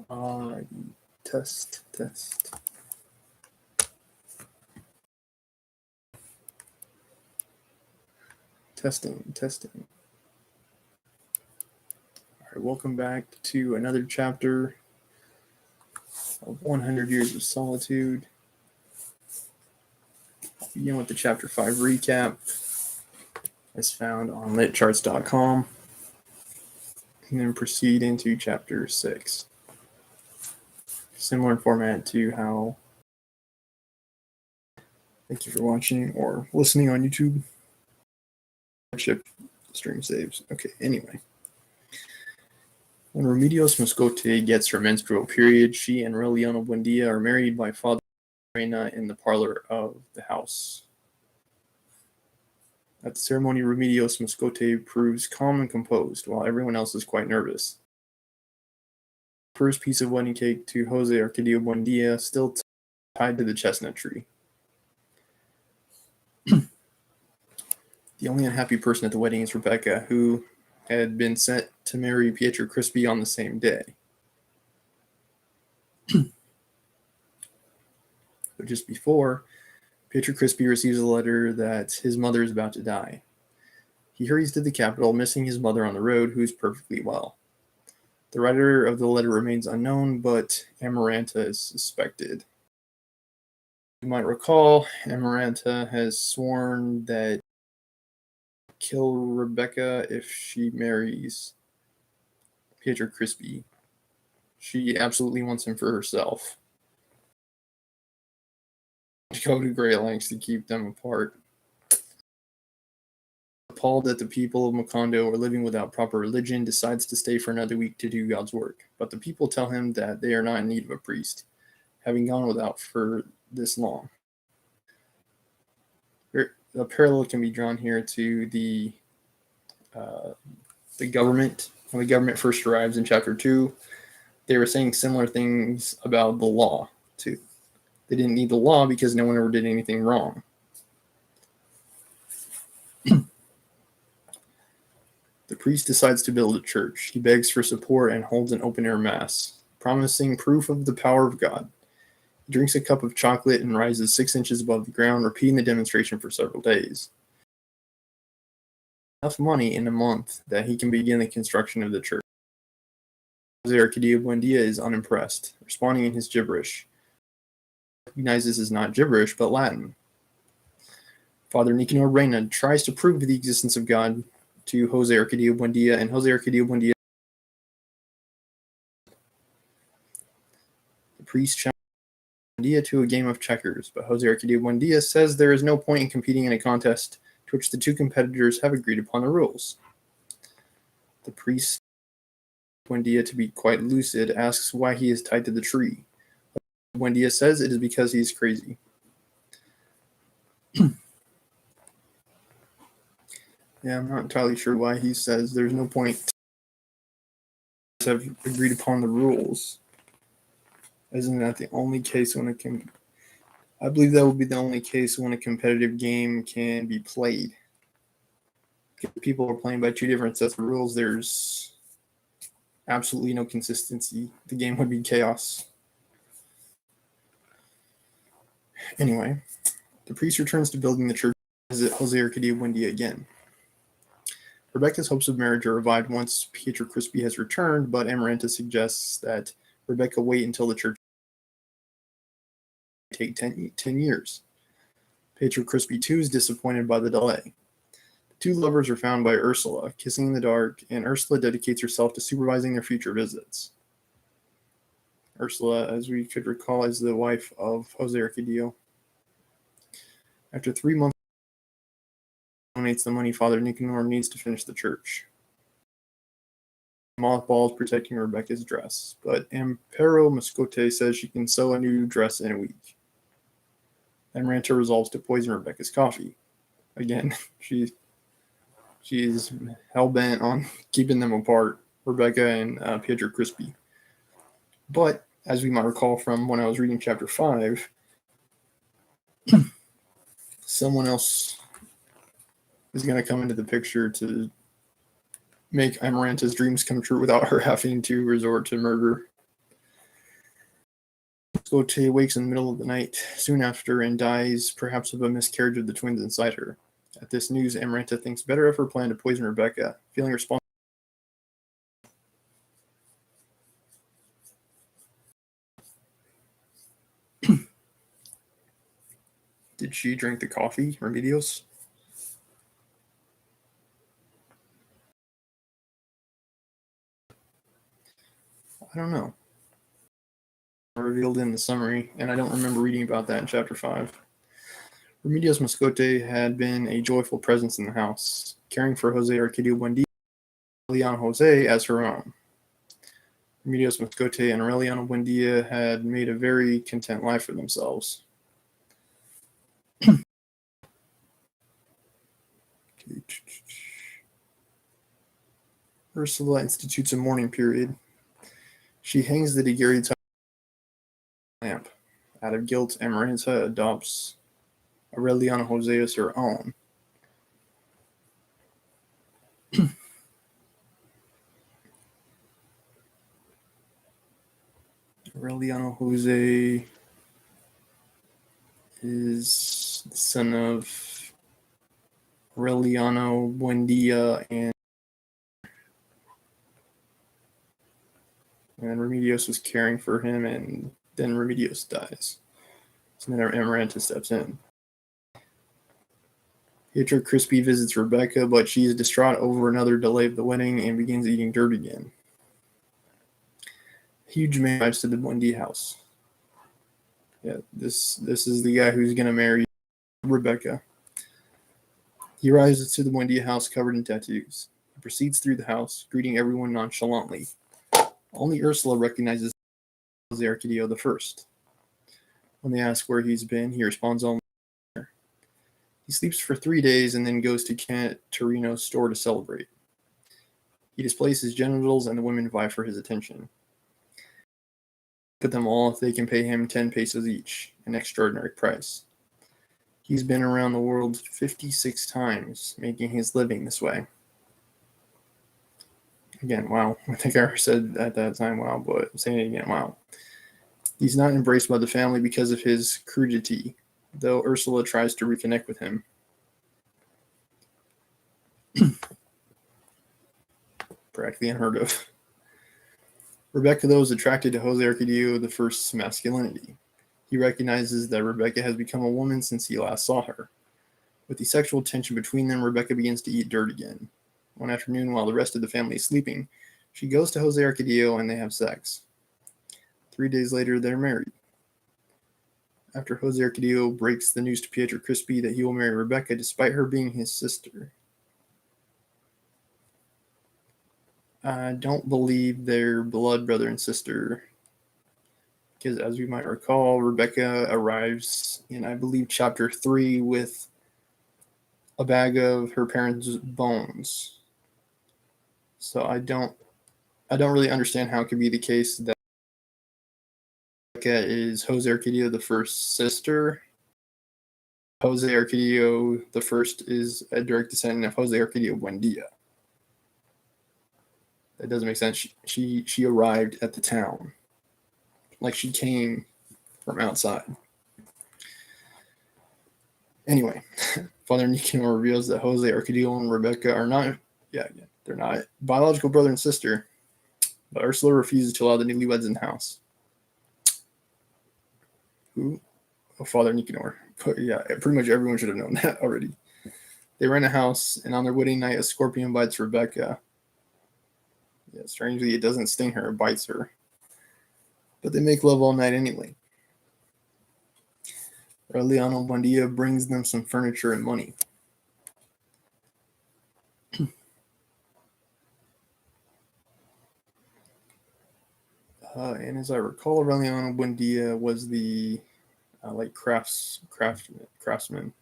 Alrighty, test. Testing. Alright, welcome back to another chapter of 100 Years of Solitude. I'll begin with the Chapter 5 recap, as found on litcharts.com, and then proceed into Chapter 6. Similar format to how... Thank you for watching or listening on YouTube. Ship stream saves. Okay, anyway. When Remedios Moscote gets her menstrual period, she and Reliana Buendia are married by Father Reina in the parlor of the house. At the ceremony, Remedios Moscote proves calm and composed, while everyone else is quite nervous. First piece of wedding cake to Jose Arcadio Buendia, still tied to the chestnut tree. The only unhappy person at the wedding is Rebecca, who had been set to marry Pietro Crispi on the same day. But just before, Pietro Crispi receives a letter that his mother is about to die. He hurries to the capital, missing his mother on the road, who is perfectly well. The writer of the letter remains unknown, but Amaranta is suspected. You might recall, Amaranta has sworn that kill Rebecca if she marries Pietro Crispi. She absolutely wants him for herself. Go to great lengths to keep them apart. Appalled that the people of Macondo are living without proper religion, decides to stay for another week to do God's work. But the people tell him that they are not in need of a priest, having gone without for this long. A parallel can be drawn here to the government. When the government first arrives in Chapter 2, they were saying similar things about the law, too. They didn't need the law because no one ever did anything wrong. The priest decides to build a church. He begs for support and holds an open-air mass, promising proof of the power of God. He drinks a cup of chocolate and rises 6 inches above the ground, repeating the demonstration for several days. Enough money in a month that he can begin the construction of the church. Jose Arcadio Buendia is unimpressed, responding in his gibberish. He recognizes is not gibberish, but Latin. Father Nicanor Reina tries to prove the existence of God to Jose Arcadio Buendia, and Jose Arcadio Buendia. The priest challenges Buendia to a game of checkers, but Jose Arcadio Buendia says there is no point in competing in a contest to which the two competitors have agreed upon the rules. The priest, Buendia to be quite lucid, asks why he is tied to the tree. Buendia says it is because he is crazy. Yeah, I'm not entirely sure why he says there's no point to have agreed upon the rules. Isn't that the only case when it can... I believe that would be the only case when a competitive game can be played. If people are playing by two different sets of rules, there's absolutely no consistency. The game would be chaos. Anyway, the priest returns to building the church and visits Jose Arcadio Buendia again. Rebecca's hopes of marriage are revived once Pietro Crispi has returned, but Amaranta suggests that Rebecca wait until the church take 10 years. Pietro Crispi too is disappointed by the delay. The two lovers are found by Ursula, kissing in the dark, and Ursula dedicates herself to supervising their future visits. Ursula, as we could recall, is the wife of Jose Arcadio. After 3 months, donates the money Father Nicanor needs to finish the church. Mothballs protecting Rebecca's dress, but Amparo Moscote says she can sew a new dress in a week. Amaranta resolves to poison Rebecca's coffee. Again, she is hell-bent on keeping them apart, Rebecca and Pietro Crispi. But, as we might recall from when I was reading Chapter 5, someone else is going to come into the picture to make Amaranta's dreams come true without her having to resort to murder. Moscote wakes in the middle of the night soon after and dies, perhaps of a miscarriage of the twins inside her. At this news, Amaranta thinks better of her plan to poison Rebecca, feeling responsible. Did she drink the coffee, Remedios? I don't know. Revealed in the summary, and I don't remember reading about that in chapter 5. Remedios Moscote had been a joyful presence in the house, caring for Jose Arcadio Buendia and Aureliano Jose as her own. Remedios Moscote and Aureliano Buendia had made a very content life for themselves. Ursula institutes a mourning period. She hangs the daguerreotype lamp. Out of guilt, Amaranta adopts Aureliano Jose as her own. Aureliano Jose is the son of Aureliano Buendia and Remedios was caring for him, and then Remedios dies. So then Amaranta steps in. Pietro Crispy visits Rebecca, but she is distraught over another delay of the wedding and begins eating dirt again. A huge man arrives to the Buendia house. Yeah, this is the guy who's going to marry Rebecca. He arrives to the Buendia house covered in tattoos. He proceeds through the house, greeting everyone nonchalantly. Only Ursula recognizes Jose Arcadio the First. When they ask where he's been, he responds only. He sleeps for 3 days and then goes to Cantorino's store to celebrate. He displays his genitals and the women vie for his attention. Put them all if they can pay him 10 pesos each, an extraordinary price. He's been around the world 56 times, making his living this way. Again, wow. I think I said at that time, wow, but I'm saying it again, wow. He's not embraced by the family because of his crudity, though Ursula tries to reconnect with him. Practically unheard of. Rebecca, though, is attracted to Jose Arcadio the First's masculinity. He recognizes that Rebecca has become a woman since he last saw her. With the sexual tension between them, Rebecca begins to eat dirt again. One afternoon, while the rest of the family is sleeping, she goes to Jose Arcadio and they have sex. 3 days later, they're married. After Jose Arcadio breaks the news to Pietro Crispy that he will marry Rebecca despite her being his sister. I don't believe they're blood brother and sister, because as we might recall, Rebecca arrives in, I believe, chapter 3 with a bag of her parents' bones. So I don't really understand how it could be the case that Rebecca is Jose Arcadio the First's sister. Jose Arcadio the First is a direct descendant of Jose Arcadio Buendia. That doesn't make sense. She arrived at the town, like she came from outside. Anyway, Father Nicanor reveals that Jose Arcadio and Rebecca are not, they're not biological brother and sister, but Ursula refuses to allow the newlyweds in the house. Who? Oh, Father Nicanor. Yeah, pretty much everyone should have known that already. They rent a house, and on their wedding night, a scorpion bites Rebecca. Yeah, strangely, it doesn't sting her, it bites her. But they make love all night anyway. Aureliano Buendia brings them some furniture and money. And as I recall, Aureliano Buendia was the craftsman.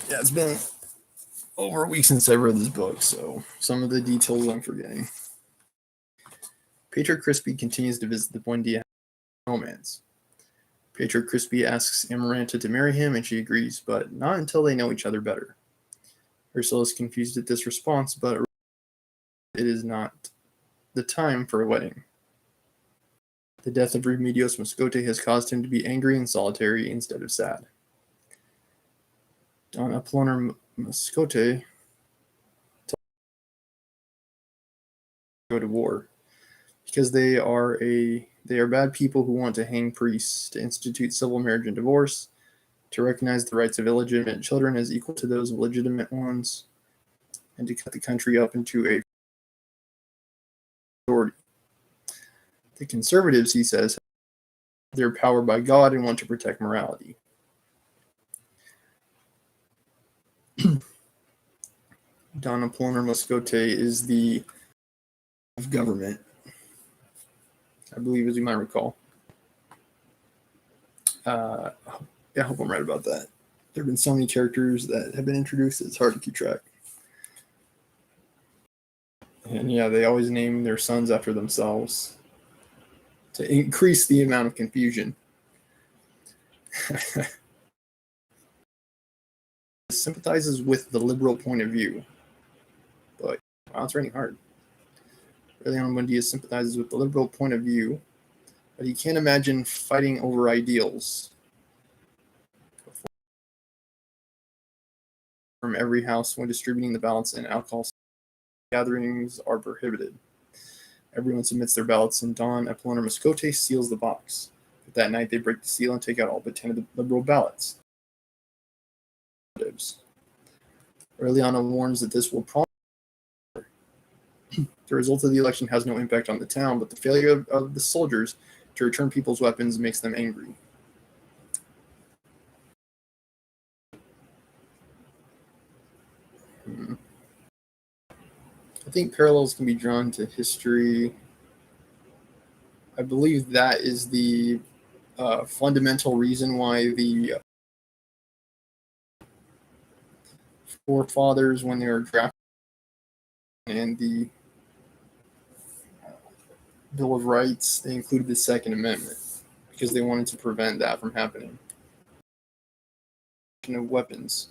Yeah, it's been over a week since I read this book, so some of the details I'm forgetting. Pietro Crispy continues to visit the Buendia romance. Pietro Crispy asks Amaranta to marry him, and she agrees, but not until they know each other better. Ursula is confused at this response, but it is not the time for a wedding. The death of Remedios Moscote has caused him to be angry and solitary instead of sad. Don Apollinaire Moscote go to war because they are bad people who want to hang priests, to institute civil marriage and divorce, to recognize the rights of illegitimate children as equal to those of legitimate ones, and to cut the country up into a authority. The conservatives, he says, have their power by God and want to protect morality. Don Apollinaire Moscote is the of government, I believe, as you might recall. I hope I'm right about that. There have been so many characters that have been introduced that it's hard to keep track. And yeah, they always name their sons after themselves to increase the amount of confusion. Sympathizes with the liberal point of view. But wow, it's raining hard. Aureliano Buendia sympathizes with the liberal point of view, but he can't imagine fighting over ideals. From every house when distributing the ballots, and alcohol gatherings are prohibited. Everyone submits their ballots, and Don Apollinaire Moscote seals the box. But that night, they break the seal and take out all but 10 of the liberal ballots. Aureliano warns that this will probably. The result of the election has no impact on the town, but the failure of the soldiers to return people's weapons makes them angry. I think parallels can be drawn to history. I believe that is the fundamental reason why the forefathers, when they were drafted, and the Bill of Rights, they included the Second Amendment because they wanted to prevent that from happening. Of weapons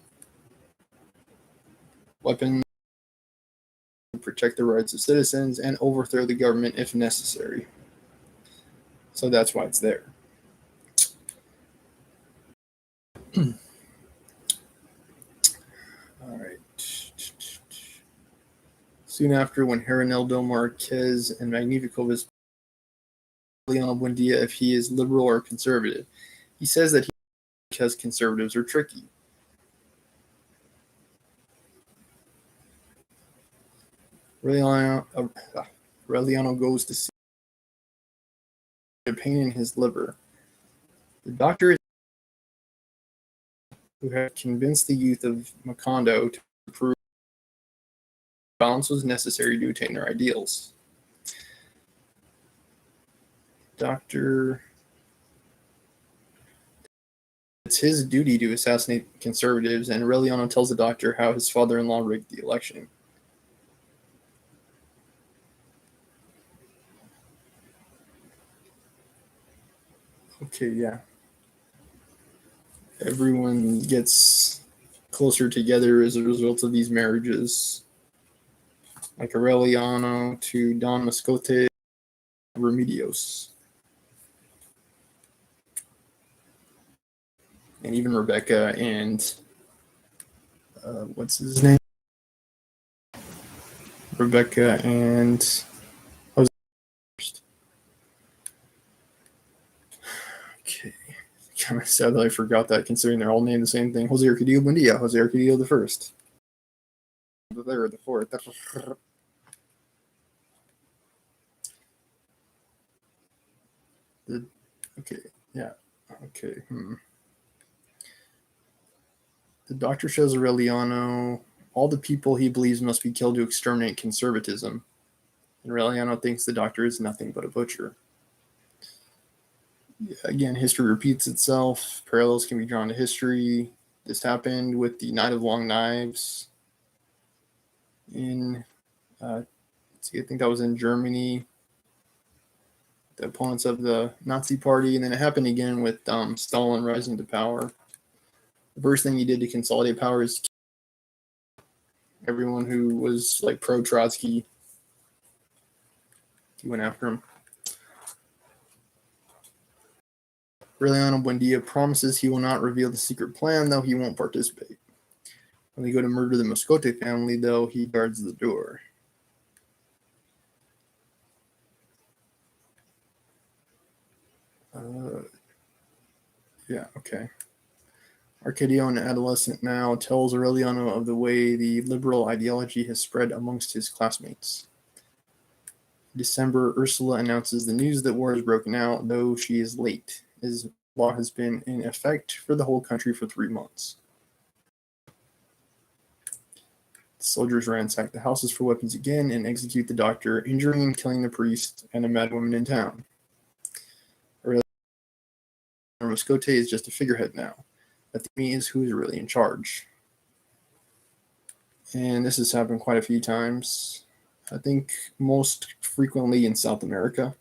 protect the rights of citizens and overthrow the government if necessary. So that's why it's there. All right. Soon after, when Hermenegildo Marquez and Magnifico visit Aureliano Buendia if he is liberal or conservative, he says that because conservatives are tricky. Aureliano goes to see a pain in his liver. The doctor who had convinced the youth of Macondo to prove balance was necessary to attain their ideals. It's his duty to assassinate conservatives, and Aureliano tells the doctor how his father-in-law rigged the election. Okay, yeah. Everyone gets closer together as a result of these marriages. Like Aureliano to Don Moscote, Remedios. And even Rebecca and what's his name? Rebecca and Jose. Okay. Kind of sad that I forgot that, considering they're all named the same thing. Jose Arcadio Buendia, Jose Arcadio the First. The third, the fourth. Okay, yeah. Okay. The doctor shows Aureliano all the people he believes must be killed to exterminate conservatism. And Aureliano thinks the doctor is nothing but a butcher. Again, history repeats itself. Parallels can be drawn to history. This happened with the Night of Long Knives in, I think that was in Germany, the opponents of the Nazi party. And then it happened again with Stalin rising to power. The first thing he did to consolidate power is everyone who was like pro-Trotsky. He went after him. Aureliano Buendia promises he will not reveal the secret plan, though he won't participate. When they go to murder the Moscote family, though, he guards the door. Yeah, okay. Arcadio, an adolescent now, tells Aureliano of the way the liberal ideology has spread amongst his classmates. In December, Ursula announces the news that war has broken out, though she is late, as law has been in effect for the whole country for 3 months. The soldiers ransack the houses for weapons again and execute the doctor, injuring and killing the priest and a mad woman in town. Aureliano Moscote is just a figurehead now. That to me is who is really in charge. And this has happened quite a few times. I think most frequently in South America.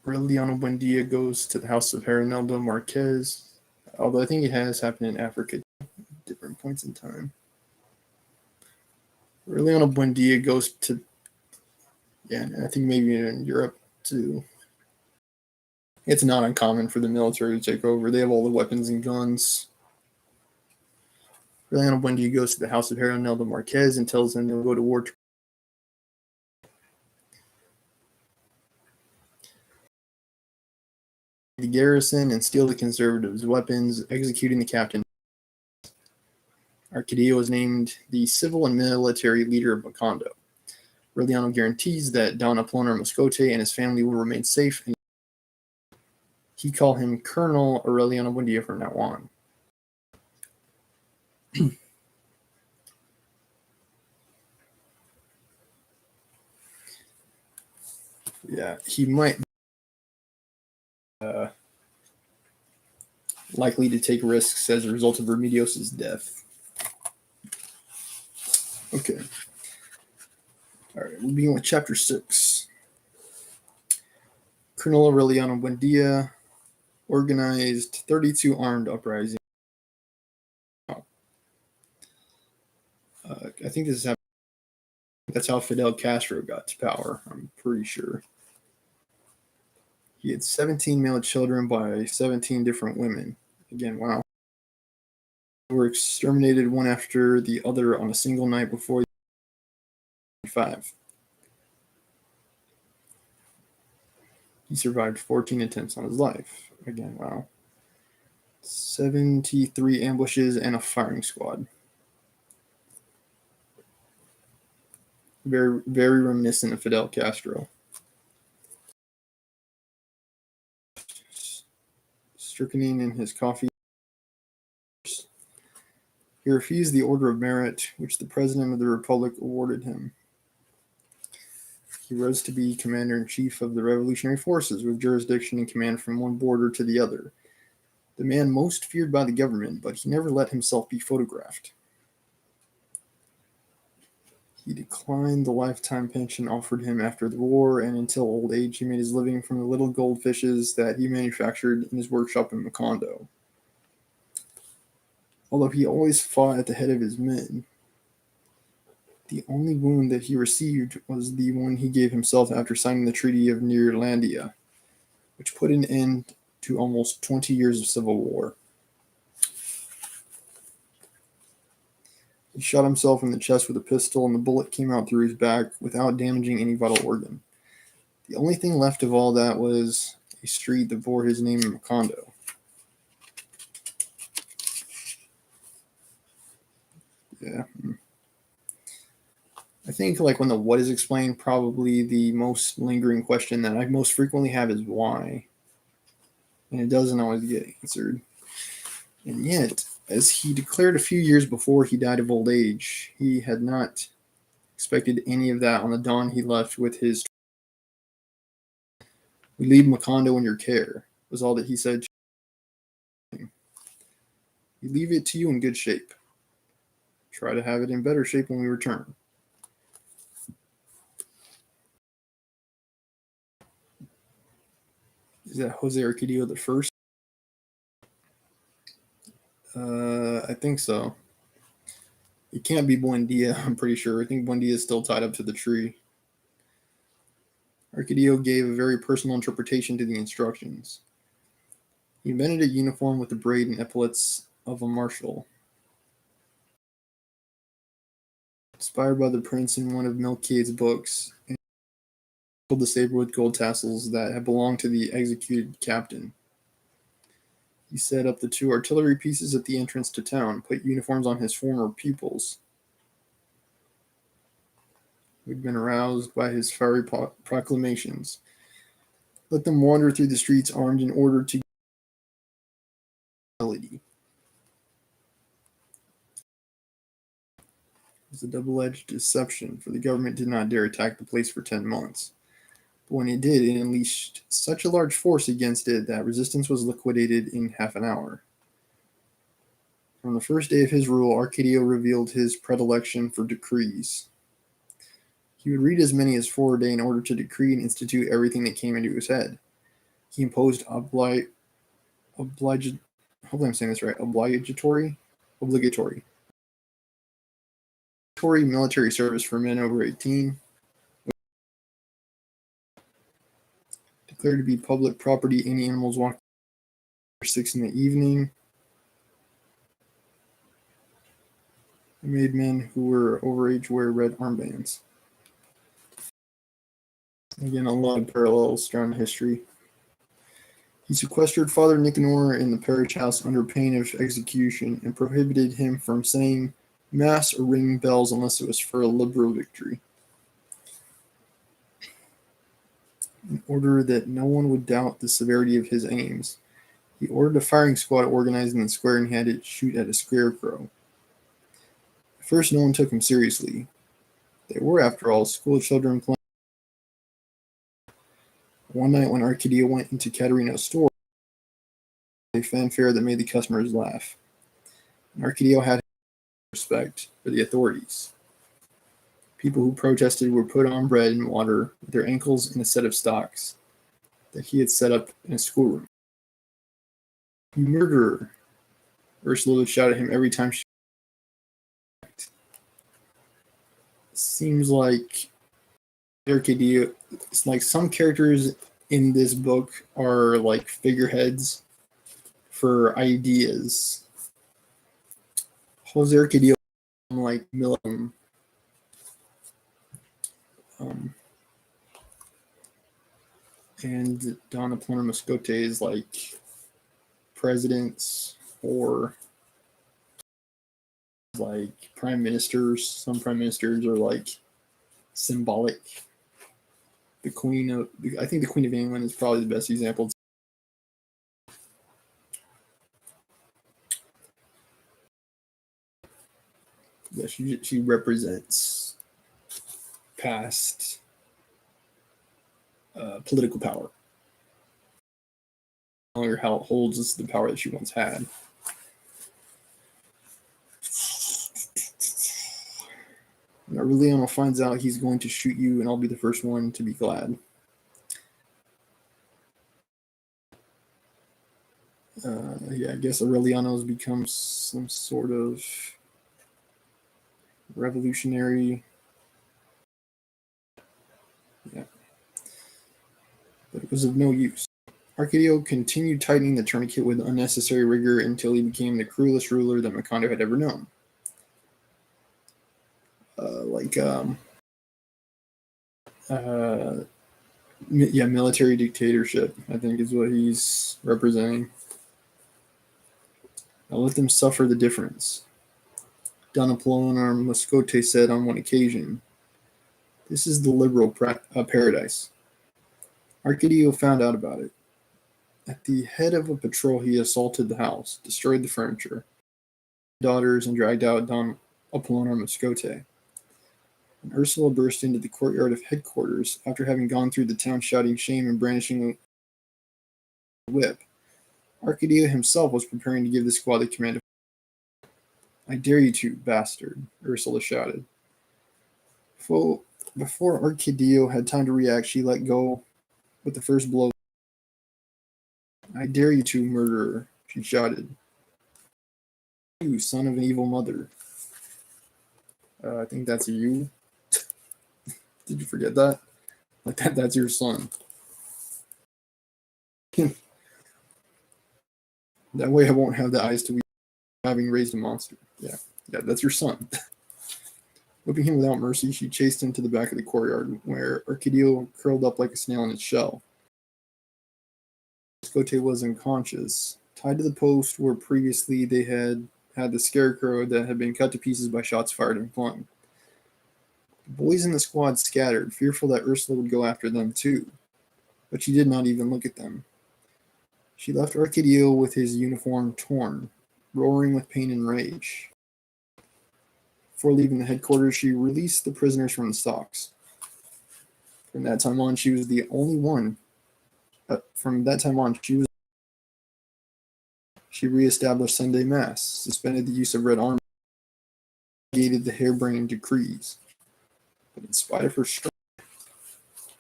Aureliano Buendia goes to the house of Hernaldo Marquez, although I think it has happened in Africa at different points in time. Aureliano Buendia goes to, yeah, I think maybe in Europe too. It's not uncommon for the military to take over. They have all the weapons and guns. Aureliano Buendia goes to the house of Hernaldo Marquez and tells them they'll go to war. The garrison and steal the conservatives' weapons, executing the captain. Arcadio is named the civil and military leader of Macondo. Aureliano guarantees that Don Apollonio Moscote and his family will remain safe, and he call him Colonel Aureliano Buendia from now on. Yeah, he might be likely to take risks as a result of Remedios' death. Okay. All right, we'll begin with Chapter 6. Colonel Aureliano Buendia organized 32 armed uprisings. I think this is how, that's how Fidel Castro got to power, I'm pretty sure. He had 17 male children by 17 different women. Again, wow. They were exterminated one after the other on a single night before 5. He survived 14 attempts on his life. Again, wow. 73 ambushes and a firing squad. Very, very reminiscent of Fidel Castro. Strychnine in his coffee. He refused the Order of Merit, which the President of the Republic awarded him. He rose to be Commander-in-Chief of the Revolutionary Forces, with jurisdiction and command from one border to the other. The man most feared by the government, but he never let himself be photographed. He declined the lifetime pension offered him after the war, and until old age he made his living from the little goldfishes that he manufactured in his workshop in Macondo. Although he always fought at the head of his men, the only wound that he received was the one he gave himself after signing the Treaty of Neerlandia, which put an end to almost 20 years of civil war. He shot himself in the chest with a pistol, and the bullet came out through his back without damaging any vital organ. The only thing left of all that was a street that bore his name in Macondo. Yeah. I think like when the what is explained, probably the most lingering question that I most frequently have is why. And it doesn't always get answered. And yet, as he declared a few years before he died of old age, he had not expected any of that on the dawn he left with his "We leave Macondo in your care," was all that he said. "We leave it to you in good shape. Try to have it in better shape when we return." Is that Jose Arcadio the first? I think so. It can't be Buendia, I'm pretty sure. I think Buendia is still tied up to the tree. Arcadio gave a very personal interpretation to the instructions. He invented a uniform with the braid and epaulets of a marshal, inspired by the prince in one of Melchiades' books, and the saber with gold tassels that had belonged to the executed captain. He set up the two artillery pieces at the entrance to town, put uniforms on his former pupils, who had been aroused by his fiery proclamations. Let them wander through the streets armed in order to melody. It was a double-edged deception, for the government did not dare attack the place for 10 months. But when it did, it unleashed such a large force against it that resistance was liquidated in half an hour. From the first day of his rule, Arcadio revealed his predilection for decrees. He would read as many as 4 a day in order to decree and institute everything that came into his head. He imposed obligatory military service for men over 18, declared to be public property any animals walking after 6 in the evening, and made men who were overage wear red armbands. Again, a lot of parallels around history. He sequestered Father Nicanor in the parish house under pain of execution and prohibited him from saying mass or ringing bells unless it was for a liberal victory, in order that no one would doubt the severity of his aims. He ordered a firing squad organized in the square and had it shoot at a scarecrow. At first, no one took him seriously. They were, after all, school children playing. One night when Arcadio went into Caterino's store, a fanfare that made the customers laugh. And Arcadio had respect for the authorities. People who protested were put on bread and water with their ankles in a set of stocks that he had set up in a schoolroom. "You murderer!" Ursula would shout at him every time she. Seems like Arcadio, it's like some characters in this book are like figureheads for ideas. Jose Arcadio, like Milton, and Donna Plummer Moscote is like presidents or like prime ministers. Some prime ministers are like symbolic. I think the Queen of England is probably the best example. Yeah, she represents past political power. No longer how it holds the power that she once had. When Aureliano finds out, he's going to shoot you, and I'll be the first one to be glad. I guess Aureliano's become some sort of revolutionary. Yeah. But it was of no use. Arcadio continued tightening the tourniquet with unnecessary rigor until he became the cruelest ruler that Macondo had ever known. Military dictatorship, I think, is what he's representing. Now let them suffer the difference. Donna Plummer Moscote said on one occasion, "This is the liberal paradise." Arcadio found out about it. At the head of a patrol, he assaulted the house, destroyed the furniture, daughters, and dragged out Don Apollonio Moscote. And Ursula burst into the courtyard of headquarters after having gone through the town shouting shame and brandishing a whip. Arcadio himself was preparing to give the squad the command of. "I dare you to, bastard," Ursula shouted. Before Arcadio had time to react, she let go with the first blow. "I dare you to, murderer," she shouted. "You son of an evil mother." I think that's a you. Did you forget that? Like that's your son. That way I won't have the eyes to weep having raised a monster. Yeah, that's your son. Whipping him without mercy, she chased him to the back of the courtyard, where Arcadio curled up like a snail in its shell. Scote was unconscious, tied to the post where previously they had the scarecrow that had been cut to pieces by shots fired and flung. The boys in the squad scattered, fearful that Ursula would go after them too, but she did not even look at them. She left Arcadio with his uniform torn, roaring with pain and rage. Before leaving the headquarters, she released the prisoners from the stocks. From that time on, she was the only one. From that time on, she reestablished Sunday Mass, suspended the use of red armor, and negated the harebrained decrees. But in spite of her strength,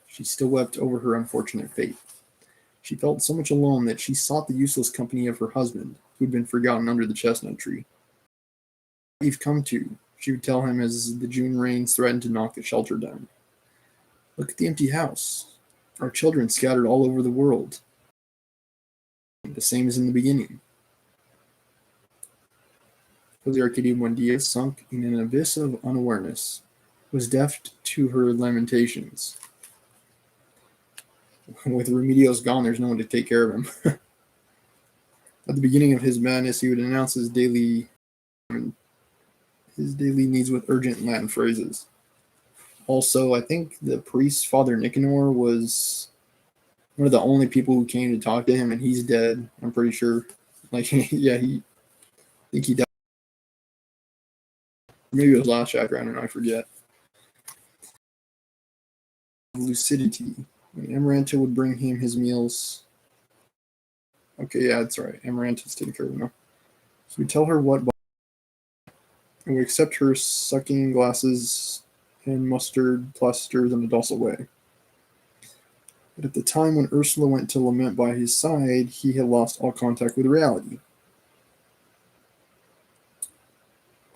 she still wept over her unfortunate fate. She felt so much alone that she sought the useless company of her husband, who had been forgotten under the chestnut tree. "What you've come to," she would tell him as the June rains threatened to knock the shelter down. "Look at the empty house. Our children scattered all over the world. The same as in the beginning." Jose Arcadio Buendia, sunk in an abyss of unawareness, was deaf to her lamentations. With Remedios gone, there's no one to take care of him. At the beginning of his madness, he would announce his daily needs with urgent Latin phrases. Also, I think the priest, Father Nicanor, was one of the only people who came to talk to him, and he's dead. I'm pretty sure. Like, yeah, I think he died. Maybe it was last chapter. I don't know. I forget. Lucidity. When Amaranta would bring him his meals. Okay, yeah, that's right. Amaranta's taking care of him now. So we tell her what, and we accept her sucking glasses and mustard plasters in a docile way. But at the time when Ursula went to lament by his side, he had lost all contact with reality.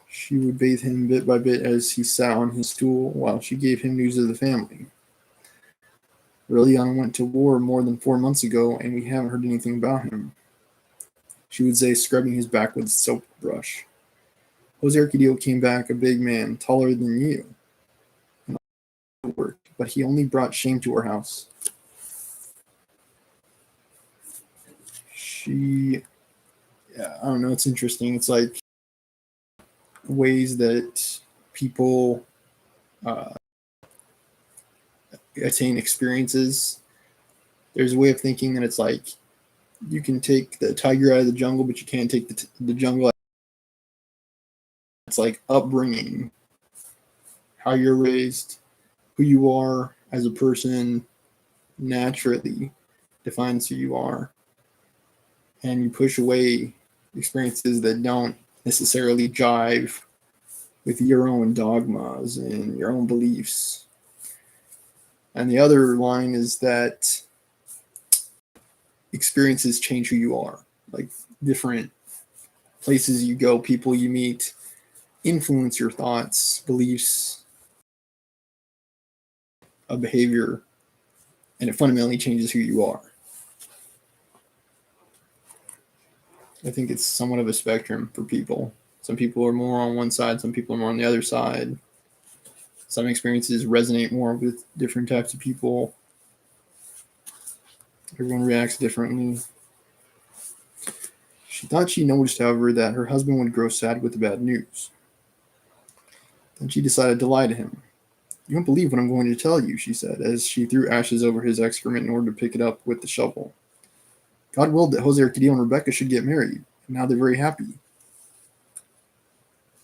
She would bathe him bit by bit as he sat on his stool while she gave him news of the family. Aureliano went to war more than 4 months ago, and we haven't heard anything about him, she would say, scrubbing his back with a soap brush. Jose Arcadio came back a big man, taller than you, and all work, but he only brought shame to our house. I don't know, it's interesting. It's like ways that people attain experiences. There's a way of thinking that it's like you can take the tiger out of the jungle, but you can't take the jungle out. It's like upbringing, how you're raised, who you are as a person naturally defines who you are. And you push away experiences that don't necessarily jive with your own dogmas and your own beliefs. And the other line is that experiences change who you are. Like different places you go, people you meet, influence your thoughts, beliefs, a behavior, and it fundamentally changes who you are. I think it's somewhat of a spectrum for people. Some people are more on one side, some people are more on the other side. Some experiences resonate more with different types of people. Everyone reacts differently. She thought she noticed, however, that her husband would grow sad with the bad news. Then she decided to lie to him. "You won't believe what I'm going to tell you," she said, as she threw ashes over his excrement in order to pick it up with the shovel. "God willed that Jose Arcadio and Rebecca should get married, and now they're very happy."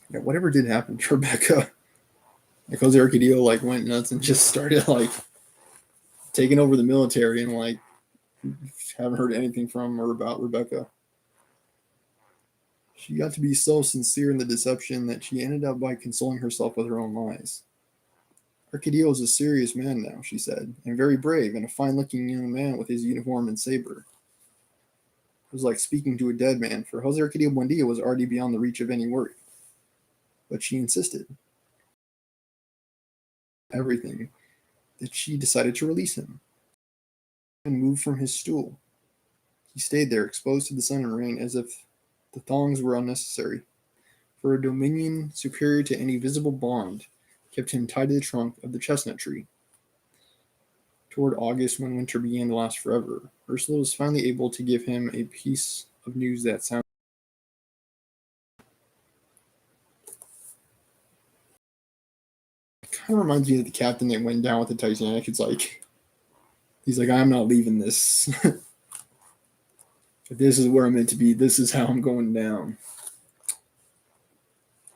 Yeah, whatever did happen to Rebecca? Like Jose Arcadio went nuts and just started taking over the military, and haven't heard anything from her about Rebecca. She got to be so sincere in the deception that she ended up by consoling herself with her own lies. "Arcadio is a serious man now," she said, "and very brave, and a fine-looking young man with his uniform and saber." It was like speaking to a dead man, for Jose Arcadio Buendia was already beyond the reach of any worry. But she insisted. Everything. that she decided to release him and move from his stool. He stayed there, exposed to the sun and rain, as if the thongs were unnecessary, for a dominion superior to any visible bond kept him tied to the trunk of the chestnut tree. Toward August, when winter began to last forever, Ursula was finally able to give him a piece of news that sounded. It kind of reminds me of the captain that went down with the Titanic. It's like, he's like, I'm not leaving this. If this is where I'm meant to be, this is how I'm going down.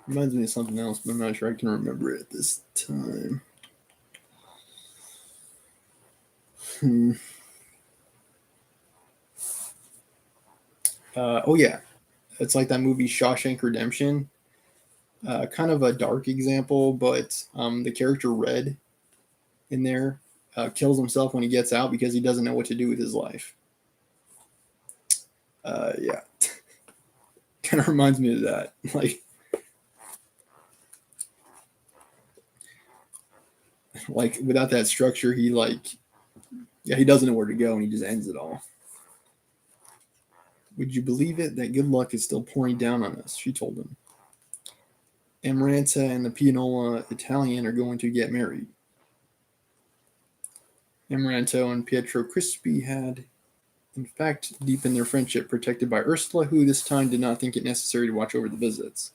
Reminds me of something else, but I'm not sure I can remember it at this time. Oh yeah, it's like that movie Shawshank Redemption. Kind of a dark example, but the character Red in there kills himself when he gets out because he doesn't know what to do with his life. Yeah, kind of reminds me of that. Like without that structure, he doesn't know where to go, and he just ends it all. Would you believe it that good luck is still pouring down on us? She told him. Amaranta and the Pianola Italian are going to get married. Amaranto and Pietro Crispi had, in fact, deepened their friendship, protected by Ursula, who this time did not think it necessary to watch over the visits.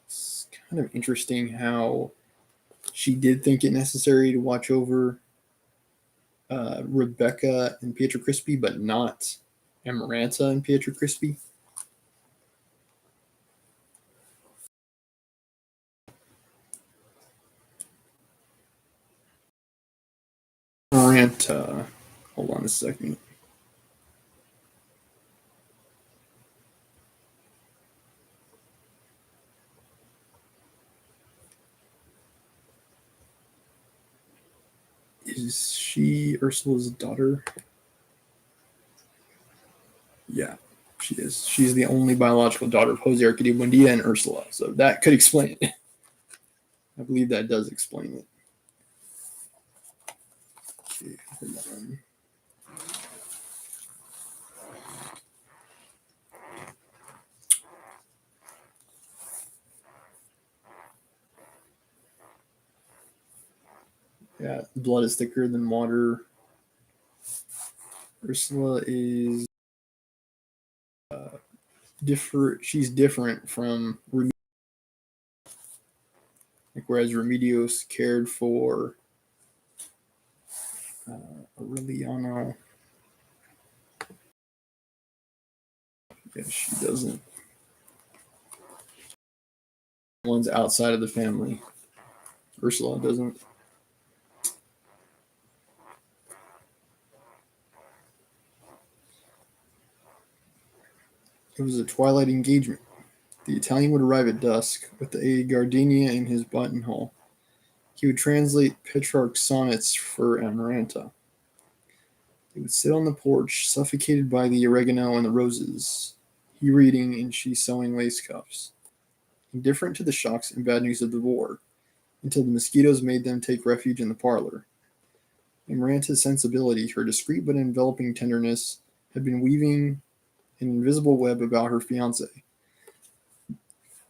It's kind of interesting how she did think it necessary to watch over Rebecca and Pietro Crispi, but not Amaranta and Pietro Crispi. Amaranta, hold on a second. Is she Ursula's daughter? Yeah, she is. She's the only biological daughter of Jose Arcadio Buendia and Ursula, so that could explain it. I believe that does explain it. Okay, hold on. Yeah, blood is thicker than water. Ursula is different. She's different from Remedios. Like whereas Remedios cared for Aureliano. Yeah, she doesn't. One's outside of the family. Ursula doesn't. It was a twilight engagement. The Italian would arrive at dusk with a gardenia in his buttonhole. He would translate Petrarch's sonnets for Amaranta. They would sit on the porch, suffocated by the oregano and the roses, he reading and she sewing lace cuffs, indifferent to the shocks and bad news of the war, until the mosquitoes made them take refuge in the parlor. Amaranta's sensibility, her discreet but enveloping tenderness, had been weaving an invisible web about her fiancé,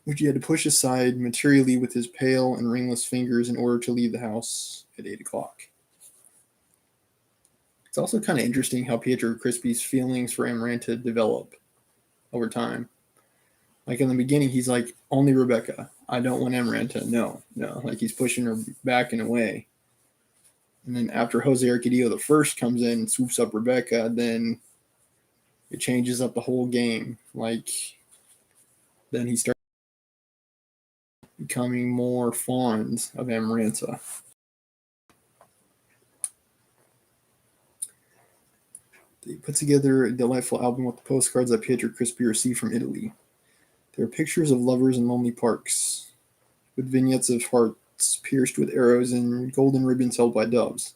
which he had to push aside materially with his pale and ringless fingers in order to leave the house at 8 o'clock. It's also kind of interesting how Pietro Crispi's feelings for Amaranta develop over time. Like in the beginning, he's like, only Rebecca. I don't want Amaranta. No. Like he's pushing her back and away. And then after Jose Arcadio the first comes in and swoops up Rebecca, then it changes up the whole game. Like then he starts becoming more fond of Amaranta. They put together a delightful album with the postcards that Pietro Crispi received from Italy. There are pictures of lovers in lonely parks, with vignettes of hearts pierced with arrows and golden ribbons held by doves.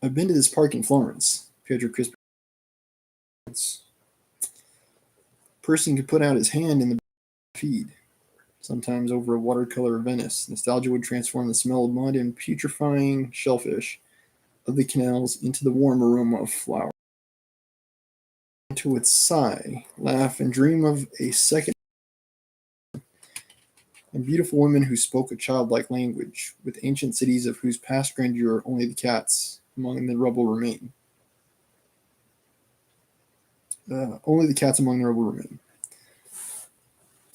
I've been to this park in Florence, Pietro Crispi. A person could put out his hand in the feed. sometimes over a watercolor Venice. Nostalgia would transform the smell of mud and putrefying shellfish of the canals into the warm aroma of flowers. To its sigh, laugh, and dream of a second and beautiful women who spoke a childlike language, with ancient cities of whose past grandeur only the cats among the rubble remain. Only the cats among the rubble remain.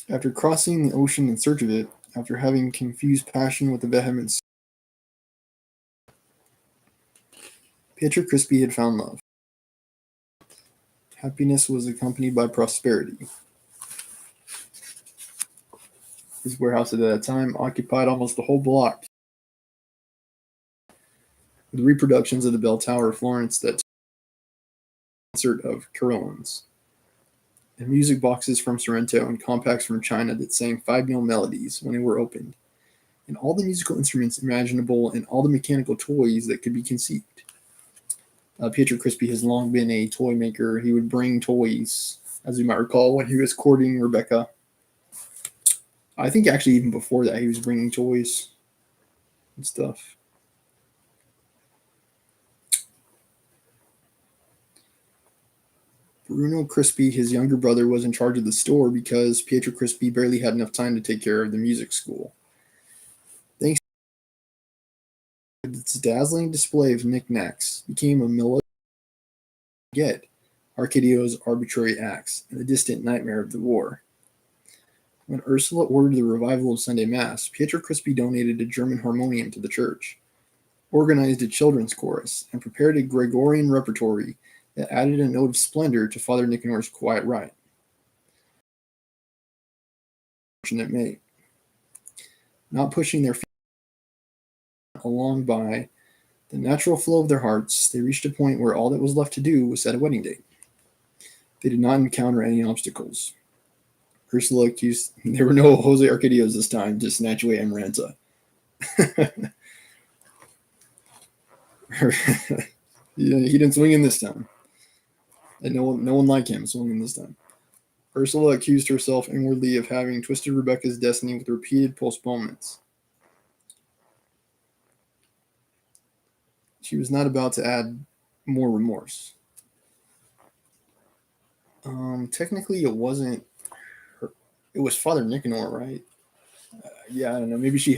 After crossing the ocean in search of it, after having confused passion with the vehemence, Pietro Crispi had found love. Happiness was accompanied by prosperity. His warehouse at that time occupied almost the whole block, with reproductions of the bell tower of Florence that concert of carillons, and music boxes from Sorrento and compacts from China that sang 5 mil melodies when they were opened, and all the musical instruments imaginable and all the mechanical toys that could be conceived. Pietro Crispi has long been a toy maker. He would bring toys, as you might recall, when he was courting Rebecca. I think actually even before that, he was bringing toys and stuff. Bruno Crispi, his younger brother, was in charge of the store because Pietro Crispi barely had enough time to take care of the music school. Thanks to its dazzling display of knickknacks, became a melodic get Arcadio's arbitrary acts and the distant nightmare of the war. When Ursula ordered the revival of Sunday Mass, Pietro Crispi donated a German harmonium to the church, organized a children's chorus, and prepared a Gregorian repertory that added a note of splendor to Father Nicanor's quiet rite. Fortunate mate. Not pushing their feet along by the natural flow of their hearts, they reached a point where all that was left to do was set a wedding date. They did not encounter any obstacles. Ursula accused there were no Jose Arcadios this time to snatch away Amaranta. He didn't swing in this time. And no one like him swinging this time. Ursula accused herself inwardly of having twisted Rebecca's destiny with repeated postponements. She was not about to add more remorse. Technically, it wasn't her. It was Father Nicanor, right? Yeah, I don't know. Maybe she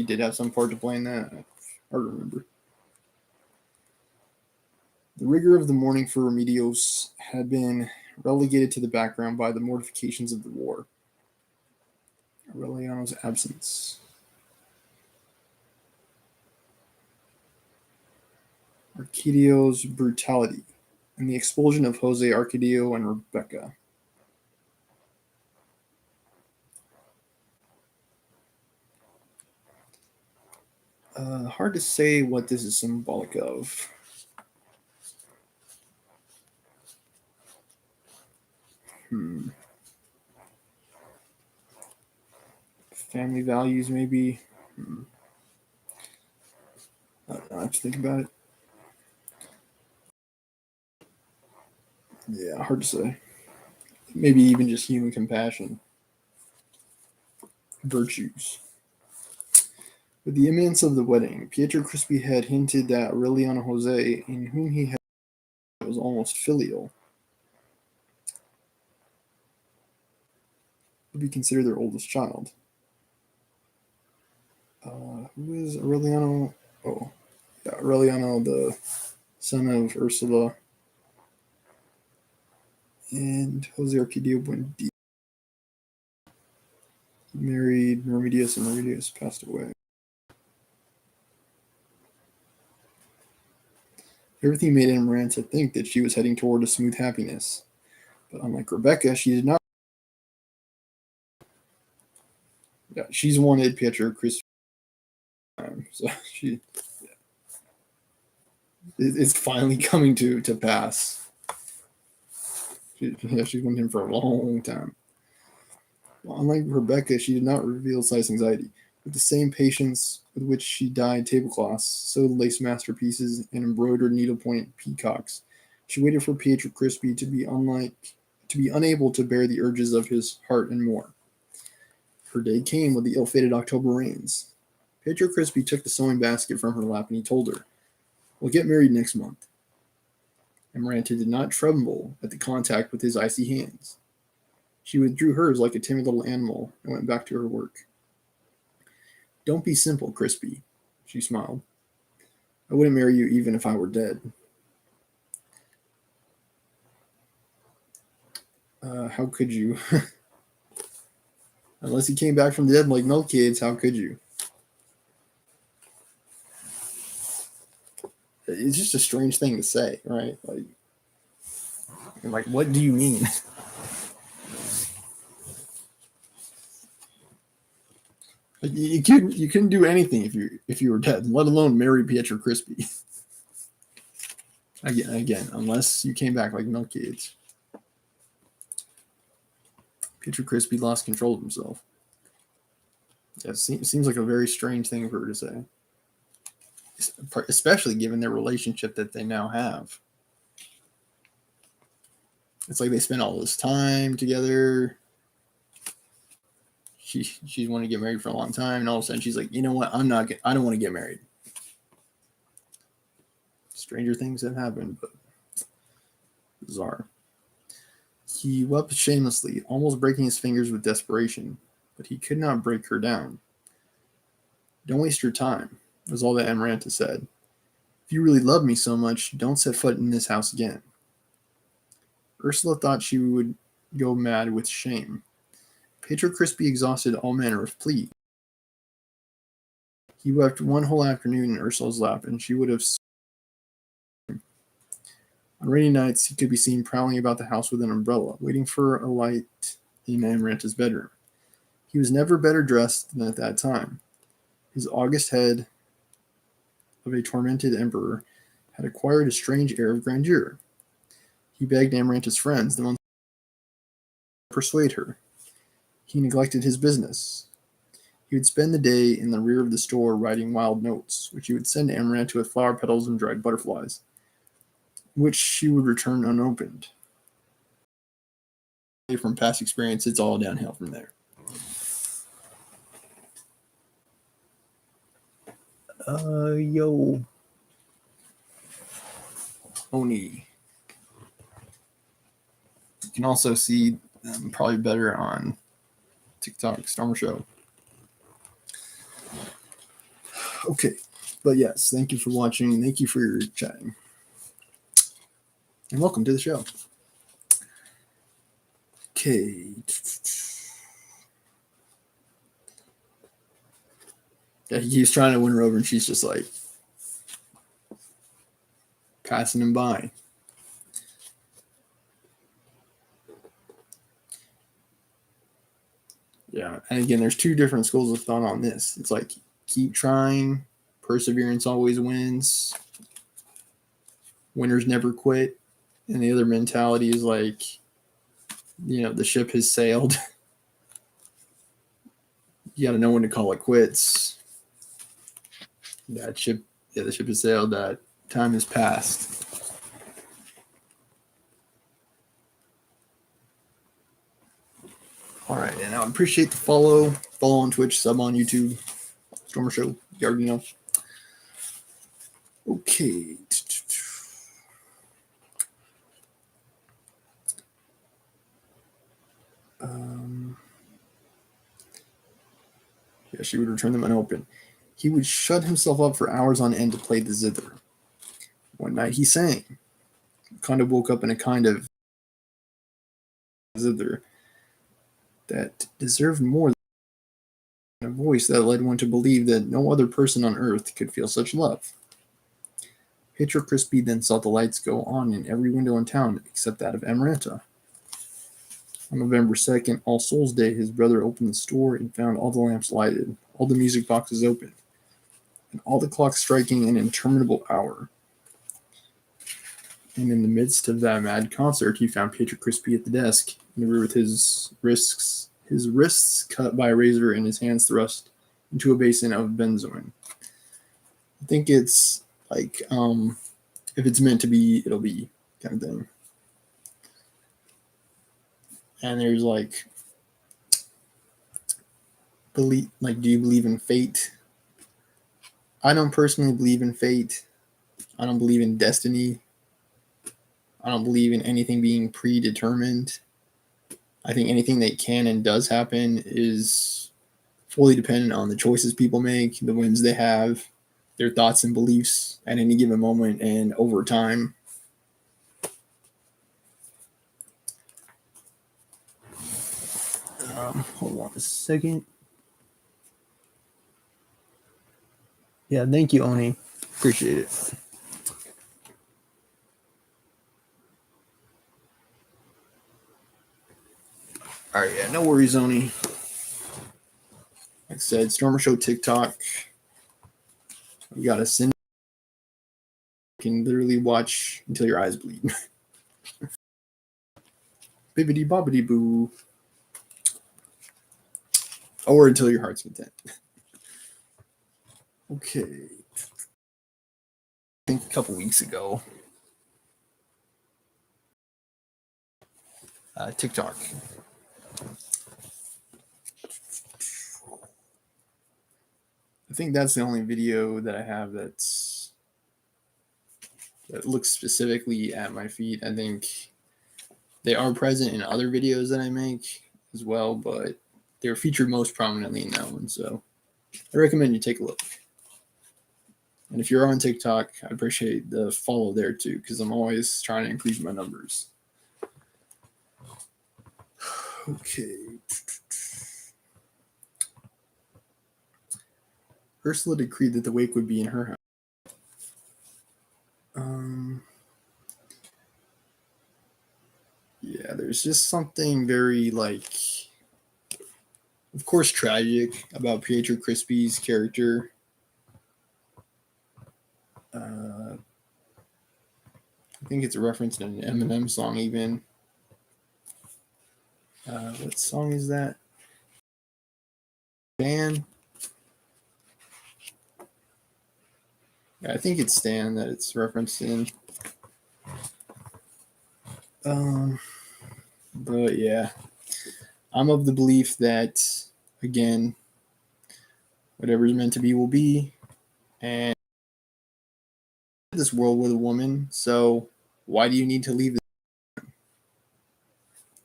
did have some part to play in that. I don't remember. The rigor of the mourning for Remedios had been relegated to the background by the mortifications of the war. Aureliano's absence. Arcadio's brutality, and the expulsion of Jose Arcadio and Rebecca. Hard to say what this is symbolic of. Family values, maybe. I don't know, I have to think about it. Yeah, hard to say. Maybe even just human compassion. Virtues. With the imminence of the wedding, Pietro Crispi had hinted that Aureliano Jose, in whom he had was almost filial, would be considered their oldest child. Who is Aureliano? Oh, yeah, Aureliano, the son of Ursula and Jose Arcadio Buendía. He married Remedios, and Remedios passed away. Everything made Amaranta think that she was heading toward a smooth happiness. But unlike Rebecca, she did not. Yeah, she's wanted Pietro Crispi. So it's finally coming to pass. She's wanted him for a long time. Well, unlike Rebecca, she did not reveal Slice anxiety. With the same patience with which she dyed tablecloths, sewed lace masterpieces, and embroidered needlepoint peacocks, she waited for Pietro Crispi to be unable to bear the urges of his heart and more. Her day came with the ill-fated October rains. Pietro Crispy took the sewing basket from her lap and he told her, "We'll get married next month." Amaranta did not tremble at the contact with his icy hands. She withdrew hers like a timid little animal and went back to her work. "Don't be simple, Crispy," she smiled. "I wouldn't marry you even if I were dead." How could you? Unless you came back from the dead like milk kids, how could you? It's just a strange thing to say, right? Like what do you mean? Like, you couldn't do anything if you were dead, let alone marry Pietro Crispy. Again, unless you came back like milk kids. Pietro Crispy lost control of himself. Yeah, it seems like a very strange thing for her to say, especially given their relationship that they now have. It's like they spent all this time together. She's wanted to get married for a long time, and all of a sudden she's like, "You know what? I don't want to get married." Stranger things have happened, but bizarre. He wept shamelessly, almost breaking his fingers with desperation, but he could not break her down. "Don't waste your time," was all that Amaranta said. "If you really love me so much, don't set foot in this house again." Ursula thought she would go mad with shame. Pietro Crispy exhausted all manner of plea. He wept one whole afternoon in Ursula's lap, and she would have. On rainy nights, he could be seen prowling about the house with an umbrella, waiting for a light in Amaranta's bedroom. He was never better dressed than at that time. His august head of a tormented emperor had acquired a strange air of grandeur. He begged Amaranta's friends, the ones to persuade her. He neglected his business. He would spend the day in the rear of the store writing wild notes, which he would send to Amaranta with flower petals and dried butterflies, which she would return unopened. From past experience, it's all downhill from there. Yo. Oni. You can also see them probably better on TikTok, Stormer Show. Okay, but yes, thank you for watching. Thank you for your chatting. And welcome to the show. Okay. Yeah, he's trying to win her over, and she's just like passing him by. Yeah, and again, there's two different schools of thought on this. It's like keep trying, perseverance always wins, winners never quit, and the other mentality is like, the ship has sailed. You got to know when to call it quits. The ship has sailed. That time has passed. All right, and I appreciate the follow. Follow on Twitch, sub on YouTube. Stormer Show, you already know. Okay. Yeah, she would return them unopened. He would shut himself up for hours on end to play the zither. One night he sang. Kind of woke up in a kind of zither that deserved more than a voice that led one to believe that no other person on earth could feel such love. Pietro Crispy then saw the lights go on in every window in town except that of Amaranta. On November 2nd, All Souls Day, his brother opened the store and found all the lamps lighted, all the music boxes open, and all the clocks striking an interminable hour. And in the midst of that mad concert, he found Pietro Crispy at the desk, in the rear with his wrists cut by a razor and his hands thrust into a basin of benzoin. I think it's like, if it's meant to be, it'll be kind of thing. And there's like do you believe in fate? I don't personally believe in fate. I don't believe in destiny. I don't believe in anything being predetermined. I think anything that can and does happen is fully dependent on the choices people make, the wins they have, their thoughts and beliefs at any given moment and over time. Hold on a second. Yeah, thank you, Oni. Appreciate it. All right, yeah, no worries, Oni. Like I said, Stormer Show TikTok. You got to send. You can literally watch until your eyes bleed. Bibbidi bobbidi boo. Or until your heart's content. Okay. I think a couple weeks ago, TikTok. I think that's the only video that I have that looks specifically at my feet. I think they are present in other videos that I make as well, but they're featured most prominently in that one. So I recommend you take a look. And if you're on TikTok, I appreciate the follow there too, because I'm always trying to increase my numbers. Okay. Ursula decreed that the wake would be in her house. Yeah, there's just something very, like, of course, tragic about Pietro Crispi's character. I think it's a reference in an Eminem song, even. What song is that? Stan? Yeah, I think it's Stan that it's referenced in. But yeah, I'm of the belief that, again, whatever's meant to be will be. And this world with a woman, so why do you need to leave this?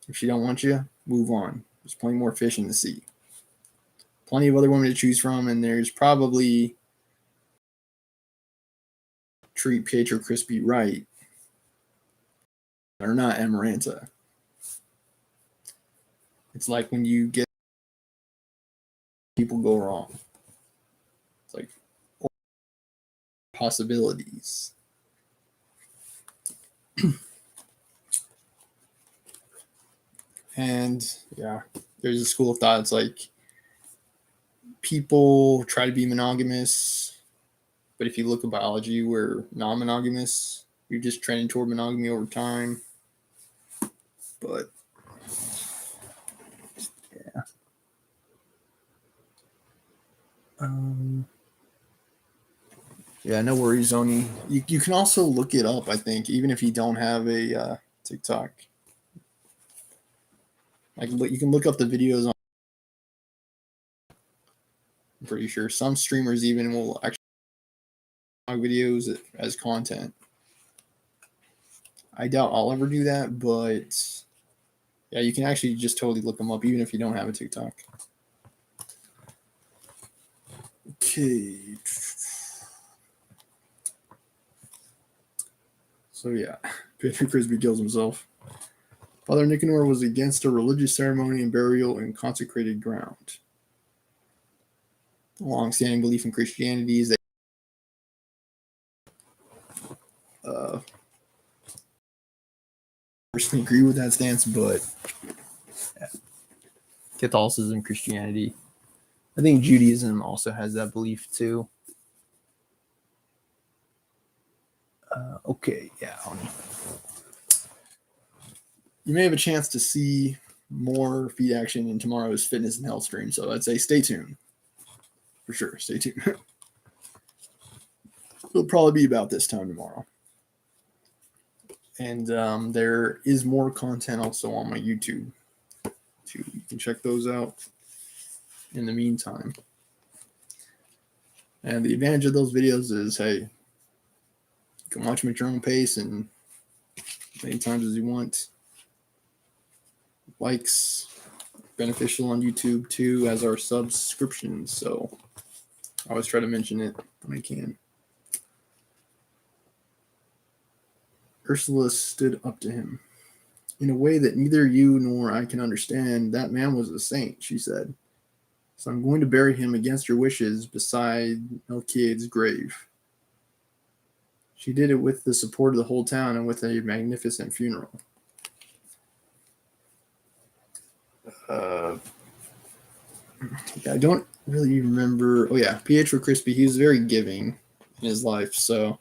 If she don't want you, move on. There's plenty more fish in the sea. Plenty of other women to choose from, and there's probably treat Pietro Crispy right. They're not Amaranta. It's like when you get people go wrong. It's like possibilities. And yeah, there's a school of thought. It's like people try to be monogamous, but if you look at biology, we're non-monogamous. You're just trending toward monogamy over time. But yeah. Yeah, no worries, Oni. You can also look it up, I think, even if you don't have a TikTok. Like, you can look up the videos on. I'm pretty sure some streamers even will actually videos as content. I doubt I'll ever do that, but yeah, you can actually just totally look them up even if you don't have a TikTok. Okay. So yeah, Patrick Frisbee kills himself. Father Nicanor was against a religious ceremony and burial in consecrated ground. A long-standing belief in Christianity is that personally agree with that stance, but yeah. Catholicism, Christianity, I think Judaism also has that belief too. Okay, yeah. You may have a chance to see more feed action in tomorrow's fitness and health stream, so I'd say stay tuned. For sure, stay tuned. It'll probably be about this time tomorrow. And there is more content also on my YouTube too. You can check those out. in the meantime. And the advantage of those videos is, hey, you can watch them at your own pace and as many times as you want. Likes, beneficial on YouTube too, as are subscriptions. So I always try to mention it when I can. Ursula stood up to him. In a way that neither you nor I can understand, that man was a saint, she said. So I'm going to bury him against your wishes beside Melchiad's grave. She did it with the support of the whole town and with a magnificent funeral. I don't really remember. Oh, yeah, Pietro Crispi, he was very giving in his life, so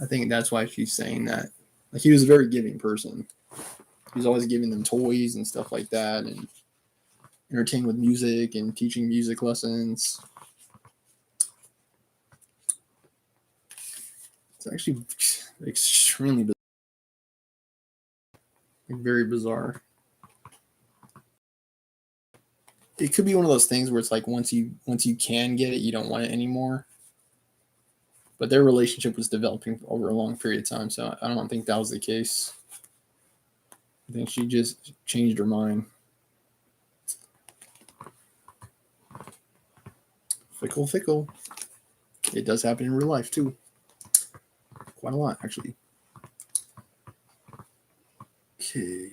I think that's why she's saying that. Like, he was a very giving person. He was always giving them toys and stuff like that, and entertaining with music and teaching music lessons. It's actually extremely bizarre. Like, very bizarre. It could be one of those things where it's like once you can get it, you don't want it anymore. But their relationship was developing over a long period of time, so I don't think that was the case. I think she just changed her mind. Fickle, fickle. It does happen in real life too. Quite a lot, actually. Okay.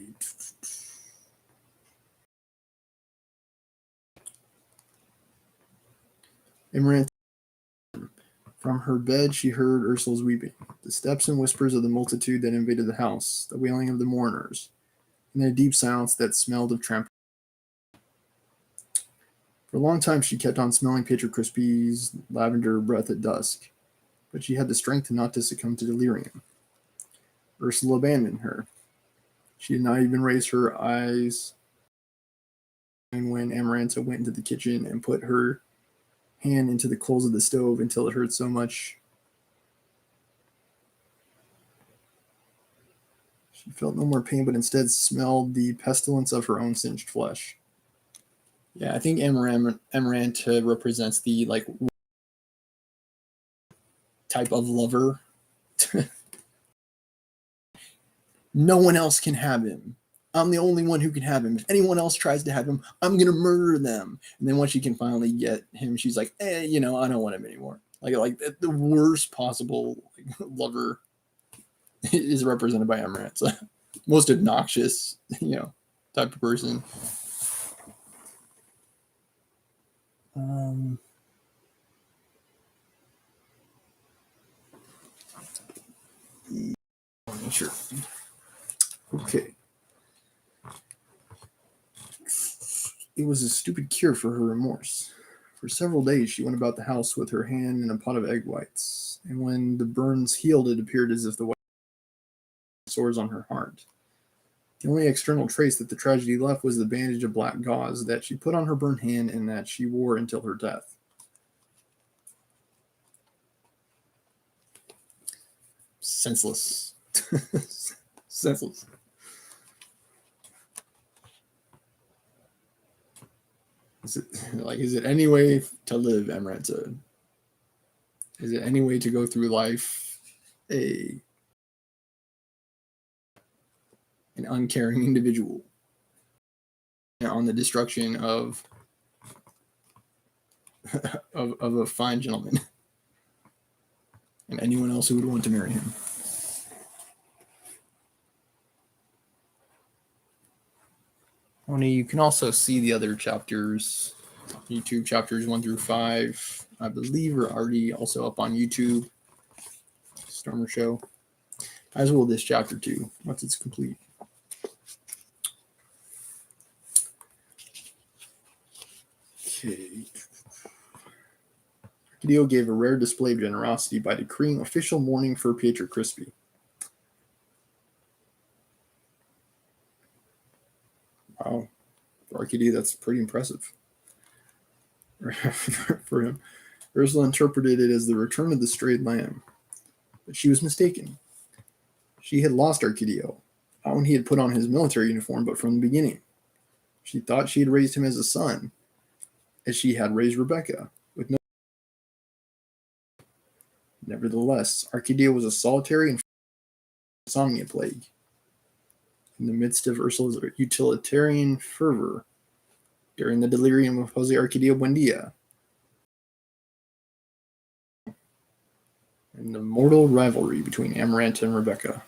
Imran. From her bed, she heard Ursula's weeping, the steps and whispers of the multitude that invaded the house, the wailing of the mourners, and a deep silence that smelled of trampling. For a long time, she kept on smelling Pietro Crispi's lavender breath at dusk, but she had the strength not to succumb to delirium. Ursula abandoned her. She did not even raise her eyes when Amaranta went into the kitchen and put her hand into the coals of the stove until it hurt so much. She felt no more pain, but instead smelled the pestilence of her own singed flesh. Yeah, I think Amaranta represents the like type of lover. No one else can have him. I'm the only one who can have him. If anyone else tries to have him, I'm gonna murder them. And then once she can finally get him, she's like, I don't want him anymore. Like the worst possible lover is represented by Amaranta. Most obnoxious, type of person. Sure. Okay. It was a stupid cure for her remorse. For several days, she went about the house with her hand in a pot of egg whites, and when the burns healed, it appeared as if the white sores on her heart. The only external trace that the tragedy left was the bandage of black gauze that she put on her burned hand and that she wore until her death. Senseless. Senseless. Is it any way to live, Amaranta? Is it any way to go through life an uncaring individual on the destruction of a fine gentleman and anyone else who would want to marry him? Only you can also see the other chapters, YouTube chapters 1 through 5, I believe are already also up on YouTube. Stormer Show. As will this chapter 2, once it's complete. Okay. Arcadio gave a rare display of generosity by decreeing official mourning for Pietro Crispi. Wow. For Arcadio, that's pretty impressive. For him. Ursula interpreted it as the return of the strayed lamb. But she was mistaken. She had lost Arcadio, not when he had put on his military uniform, but from the beginning. She thought she had raised him as a son, as she had raised Rebecca, with no. Nevertheless, Arcadia was a solitary and insomnia plague. In the midst of Ursula's utilitarian fervor, during the delirium of Jose Arcadia Buendia, and the mortal rivalry between Amaranta and Rebecca.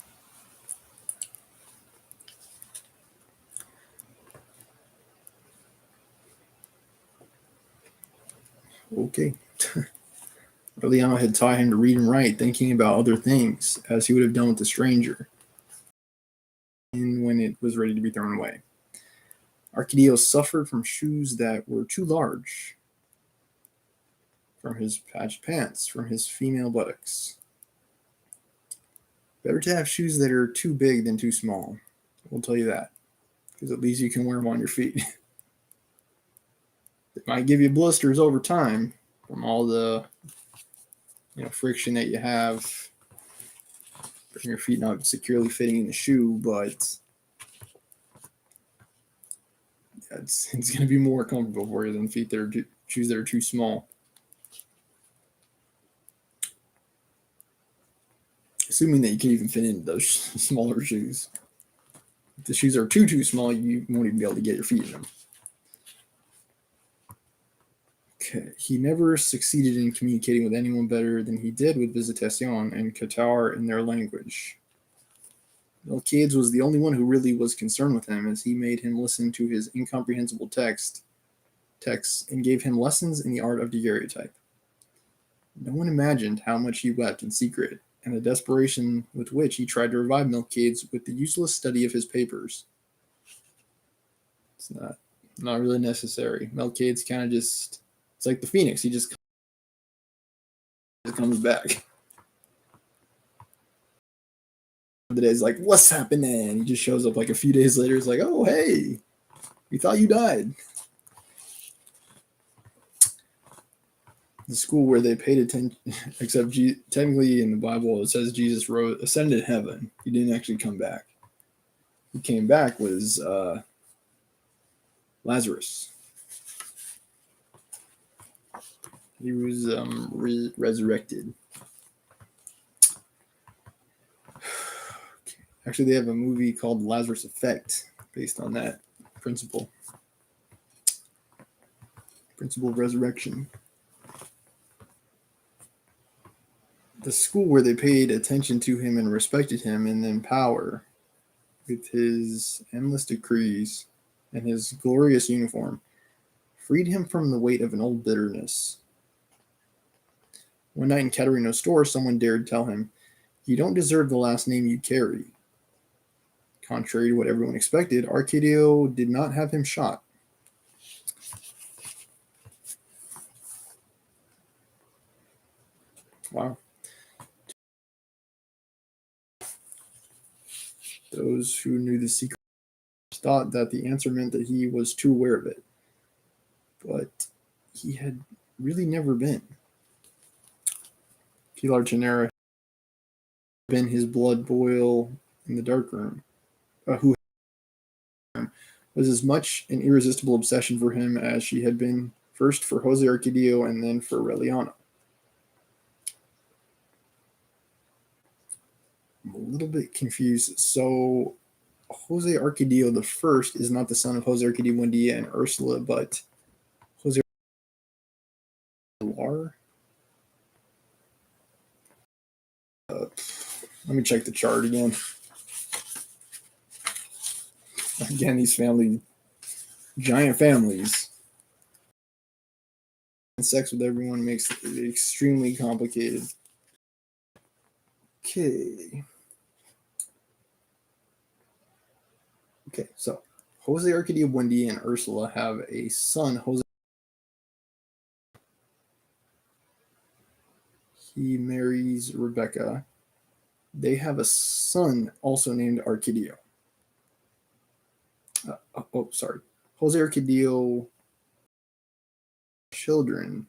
Okay. Reliano had taught him to read and write, thinking about other things, as he would have done with the stranger, and when it was ready to be thrown away. Arcadio suffered from shoes that were too large, from his patched pants, from his female buttocks. Better to have shoes that are too big than too small. We'll tell you that, because at least you can wear them on your feet. It might give you blisters over time from all the friction that you have from your feet not securely fitting in the shoe, but it's going to be more comfortable for you than shoes that are too small. Assuming that you can even fit into those smaller shoes. If the shoes are too small, you won't even be able to get your feet in them. Okay. He never succeeded in communicating with anyone better than he did with Visitacion and Qatar in their language. Melquiades was the only one who really was concerned with him, as he made him listen to his incomprehensible texts and gave him lessons in the art of daguerreotype. No one imagined how much he wept in secret, and the desperation with which he tried to revive Melquiades with the useless study of his papers. It's not really necessary. Melquiades kind of just, it's like the phoenix. He just comes back. The day's like, what's happening? He just shows up like a few days later. It's like, oh, hey, we thought you died. The school where they paid attention, except technically in the Bible it says Jesus ascended to heaven. He didn't actually come back. Who came back was Lazarus. He was resurrected. Actually, they have a movie called Lazarus Effect based on that principle of resurrection. The school where they paid attention to him and respected him, and then power, with his endless decrees and his glorious uniform, freed him from the weight of an old bitterness. One night in Caterino's store, someone dared tell him, "You don't deserve the last name you carry." Contrary to what everyone expected, Arcadio did not have him shot. Wow. Those who knew the secret thought that the answer meant that he was too aware of it. But he had really never been. Pilar Tenera had been his blood boil in the dark room, who was as much an irresistible obsession for him as she had been first for Jose Arcadio and then for Reliano. I'm a little bit confused. So Jose Arcadio the First is not the son of Jose Arcadio Buendia and Ursula, but Jose Pilar. Let me check the chart again. Again, these giant families. And sex with everyone makes it extremely complicated. Okay, so Jose Arcadio Buendia and Ursula have a son, Jose. He marries Rebecca. They have a son also named Arcadio. Sorry. Jose Arcadio children.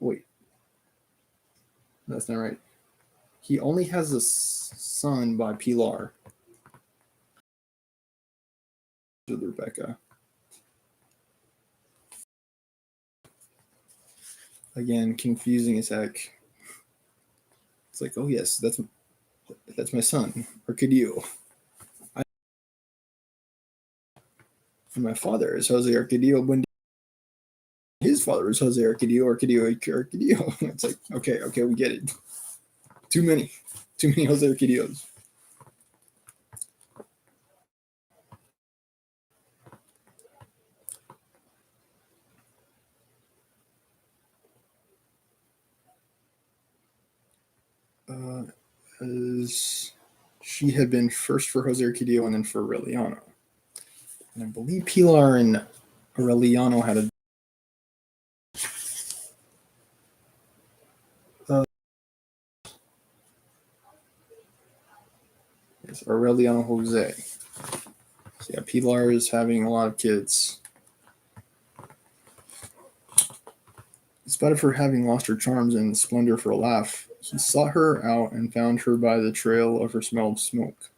Wait. That's not right. He only has a son by Pilar with Rebecca. Again, confusing as heck. It's like, oh yes, that's my son, Arcadio. And my father is Jose Arcadio. When his father is Jose Arcadio, Arcadio. It's like, okay, we get it. Too many Jose Arcadios. As she had been first for Jose Arcadio and then for Aureliano. And I believe Pilar and Aureliano had a yes, Aureliano Jose. So yeah, Pilar is having a lot of kids. In spite of her having lost her charms and splendor for a laugh, he sought her out and found her by the trail of her smell of smoke.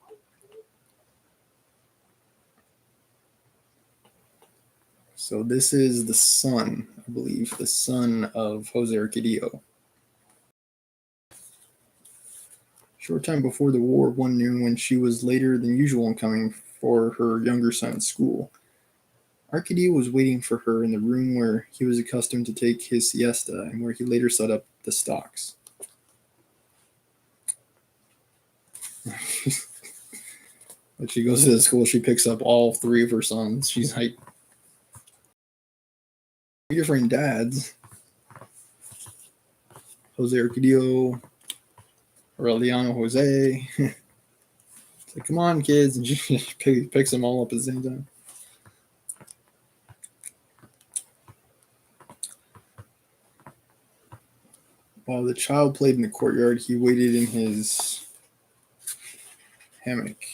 So this is the son, I believe, the son of Jose Arcadio. Short time before the war, one noon when she was later than usual in coming for her younger son's school, Arcadio was waiting for her in the room where he was accustomed to take his siesta and where he later set up the stocks. But she goes to the school, she picks up all three of her sons. She's like, three different dads. Jose Arcadio, Aureliano Jose. It's like, come on, kids. And she picks them all up at the same time. While the child played in the courtyard, he waited in his hammock,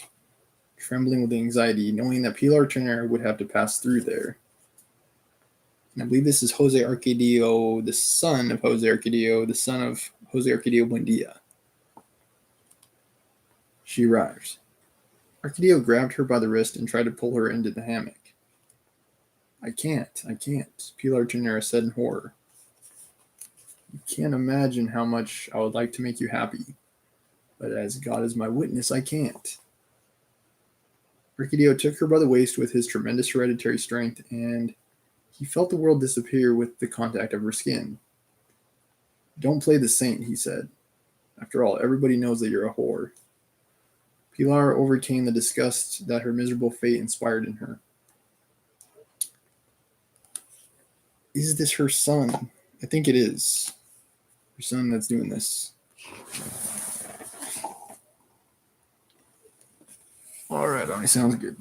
trembling with anxiety, knowing that Pilar Turner would have to pass through there. And I believe this is Jose Arcadio, the son of Jose Arcadio, the son of Jose Arcadio Buendia. She arrives. Arcadio grabbed her by the wrist and tried to pull her into the hammock. I can't, Pilar Turner said in horror. You can't imagine how much I would like to make you happy, but as God is my witness, I can't. Arcadio took her by the waist with his tremendous hereditary strength, and he felt the world disappear with the contact of her skin. Don't play the saint, he said. After all, everybody knows that you're a whore. Pilar overcame the disgust that her miserable fate inspired in her. Is this her son? I think it is. Her son that's doing this. All right, Oni, sounds good.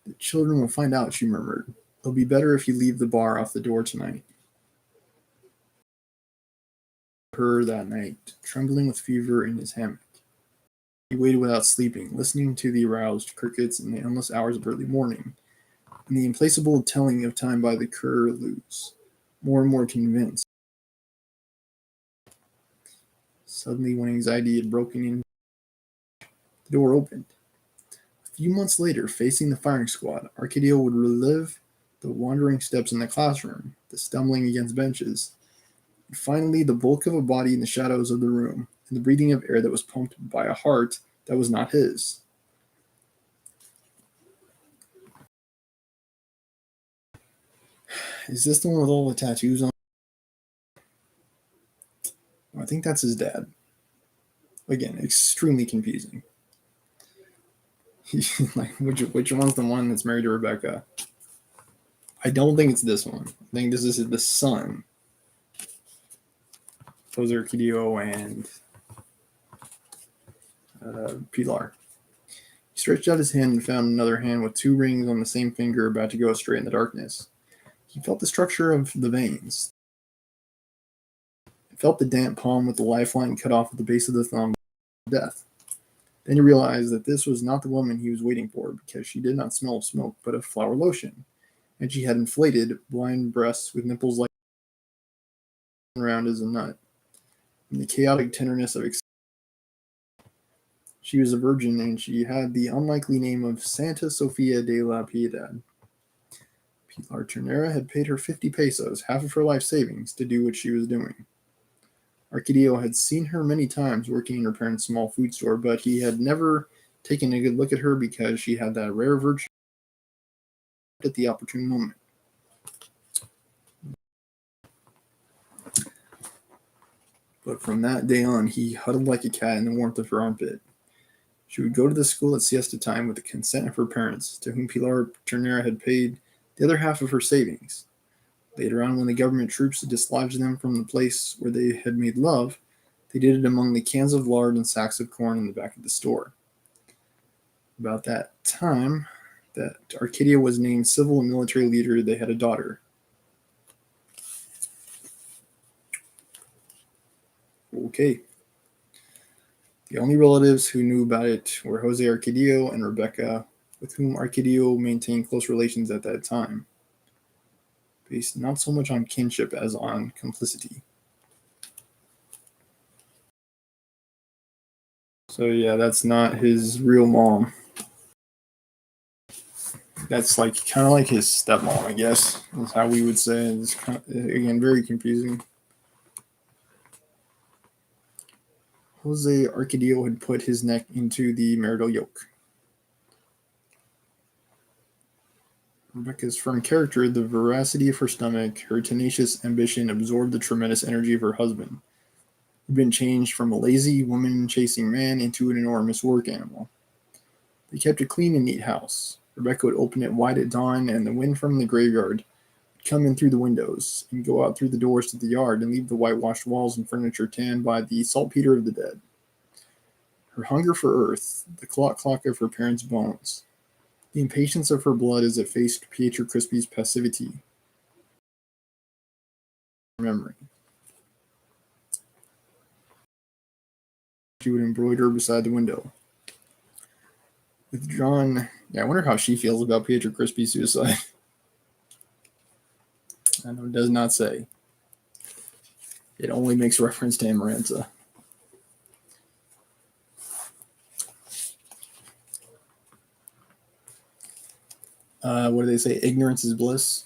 The children will find out, she murmured. It'll be better if you leave the bar off the door tonight. Her that night, trembling with fever in his hammock. He waited without sleeping, listening to the aroused crickets in the endless hours of early morning, and the implacable telling of time by the curlews, more and more convinced. Suddenly, when anxiety had broken in, the door opened. A few months later, facing the firing squad, Arcadio would relive the wandering steps in the classroom, the stumbling against benches, and finally the bulk of a body in the shadows of the room, and the breathing of air that was pumped by a heart that was not his. Is this the one with all the tattoos on? I think that's his dad. Again, extremely confusing. Like, which one's the one that's married to Rebecca? I don't think it's this one. I think this is the son. Jose Arcadio and Pilar. He stretched out his hand and found another hand with two rings on the same finger about to go astray in the darkness. He felt the structure of the veins. He felt the damp palm with the lifeline cut off at the base of the thumb by death. Then he realized that this was not the woman he was waiting for, because she did not smell of smoke, but of flower lotion, and she had inflated, blind breasts with nipples like round as a nut, and the chaotic tenderness of she was a virgin, and she had the unlikely name of Santa Sofia de la Piedad. Pilar Ternera had paid her 50 pesos, half of her life savings, to do what she was doing. Arcadio had seen her many times working in her parents' small food store, but he had never taken a good look at her because she had that rare virtue at the opportune moment. But from that day on, he huddled like a cat in the warmth of her armpit. She would go to the school at siesta time with the consent of her parents, to whom Pilar Ternera had paid the other half of her savings. Later on, when the government troops dislodged them from the place where they had made love, they did it among the cans of lard and sacks of corn in the back of the store. About that time that Arcadia was named civil and military leader, they had a daughter. Okay. The only relatives who knew about it were Jose Arcadio and Rebecca, with whom Arcadio maintained close relations at that time, based not so much on kinship as on complicity. So yeah, that's not his real mom. That's like kind of like his stepmom, I guess, is how we would say it. It's kind of, again, very confusing. Jose Arcadio had put his neck into the marital yoke. Rebecca's firm character, the veracity of her stomach, her tenacious ambition absorbed the tremendous energy of her husband, who'd been changed from a lazy, woman-chasing man into an enormous work animal. They kept a clean and neat house. Rebecca would open it wide at dawn, and the wind from the graveyard would come in through the windows and go out through the doors to the yard and leave the whitewashed walls and furniture tanned by the saltpeter of the dead. Her hunger for earth, the clock of her parents' bones, the impatience of her blood as it faced Pietro Crispi's passivity. Memory. She would embroider beside the window. Withdrawn. Yeah, I wonder how she feels about Pietro Crispi's suicide. I know it does not say. It only makes reference to Amaranta. What do they say? Ignorance is bliss.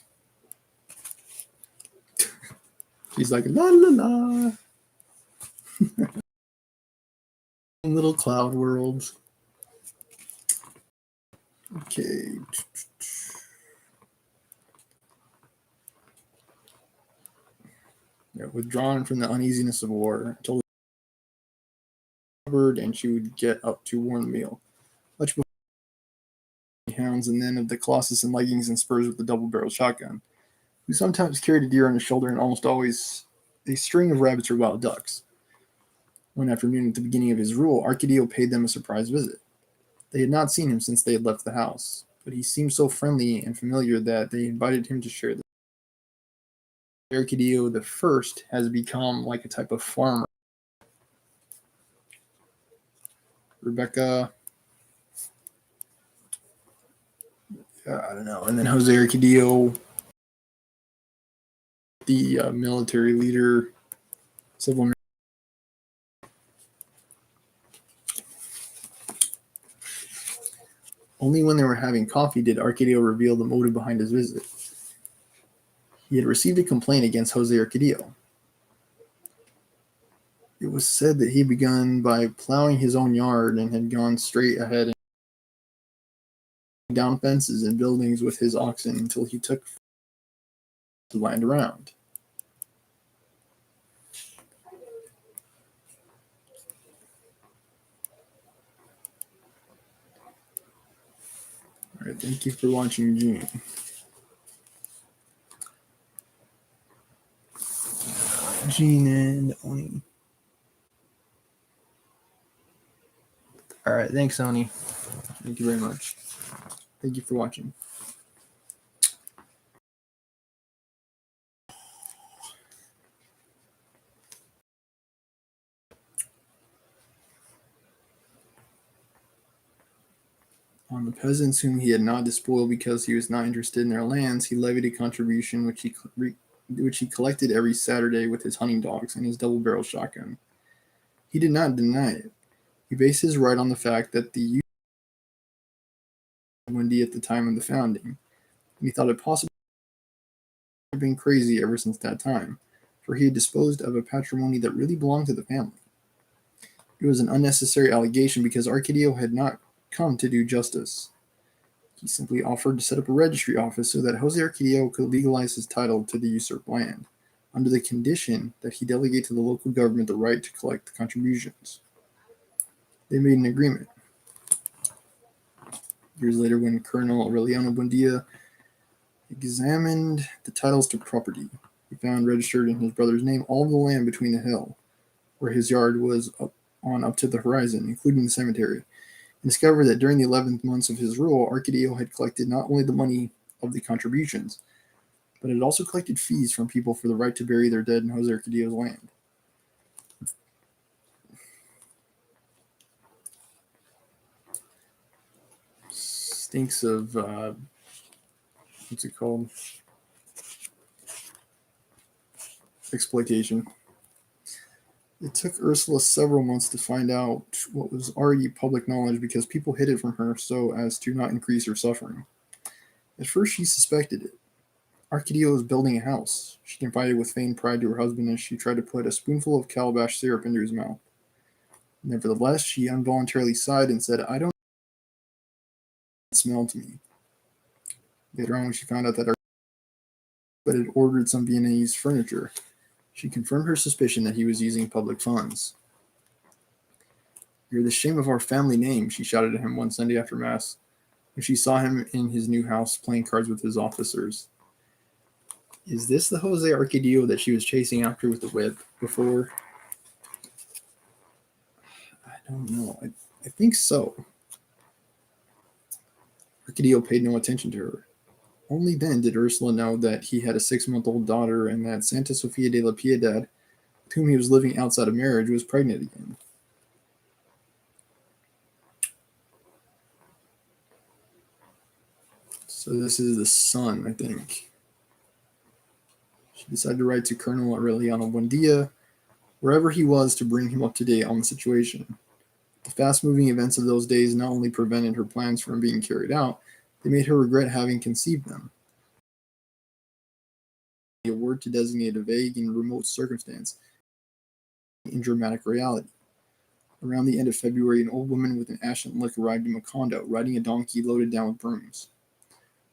She's like, la la la. Little cloud worlds. Okay. Yeah, withdrawn from the uneasiness of war, until covered, and she would get up to warm the meal. Much before the hounds, and then of the Colossus in leggings and spurs with the double-barreled shotgun, who sometimes carried a deer on his shoulder and almost always a string of rabbits or wild ducks. One afternoon at the beginning of his rule, Arcadio paid them a surprise visit. They had not seen him since they had left the house, but he seemed so friendly and familiar that they invited him to share the Arcadio the First has become like a type of farmer. Rebecca, I don't know, and then Jose Arcadio, the military leader, civil. Only when they were having coffee did Arcadio reveal the motive behind his visit. He had received a complaint against Jose Arcadio. It was said that he had begun by plowing his own yard and had gone straight ahead and down fences and buildings with his oxen until he took the land around. All right, thank you for watching, Gene. Gene and Oni. All right, thanks, Oni. Thank you very much. Thank you for watching. On the peasants whom he had not despoiled because he was not interested in their lands, he levied a contribution which he collected every Saturday with his hunting dogs and his double-barrel shotgun. He did not deny it. He based his right on the fact that the youth windy at the time of the founding, and he thought it possible had been crazy ever since that time, for he had disposed of a patrimony that really belonged to the family. It was an unnecessary allegation because Arcadio had not come to do justice. He simply offered to set up a registry office so that Jose Arcadio could legalize his title to the usurped land, under the condition that he delegate to the local government the right to collect the contributions. They made an agreement. Years later, when Colonel Aureliano Buendia examined the titles to property, he found registered in his brother's name all of the land between the hill, where his yard was up to the horizon, including the cemetery, and discovered that during the 11 months of his rule, Arcadio had collected not only the money of the contributions, but had also collected fees from people for the right to bury their dead in Jose Arcadio's land. Stinks of, what's it called? Exploitation. It took Ursula several months to find out what was already public knowledge because people hid it from her so as to not increase her suffering. At first, she suspected it. Arcadio was building a house, she confided with feigned pride to her husband as she tried to put a spoonful of calabash syrup into his mouth. Nevertheless, she involuntarily sighed and said, "I don't smell to me." Later on, when she found out that Arcadio had ordered some Viennese furniture, she confirmed her suspicion that he was using public funds. "You're the shame of our family name," she shouted at him one Sunday after Mass, when she saw him in his new house playing cards with his officers. Is this the Jose Arcadio that she was chasing after with the whip before? I don't know. I think so. Arcadio paid no attention to her. Only then did Ursula know that he had a 6-month-old daughter and that Santa Sofia de la Piedad, with whom he was living outside of marriage, was pregnant again. So this is the son, I think. She decided to write to Colonel Aureliano Buendia, wherever he was, to bring him up to date on the situation. The fast-moving events of those days not only prevented her plans from being carried out, they made her regret having conceived them. A word to designate a vague and remote circumstance in dramatic reality. Around the end of February, an old woman with an ashen look arrived in Macondo, riding a donkey loaded down with brooms.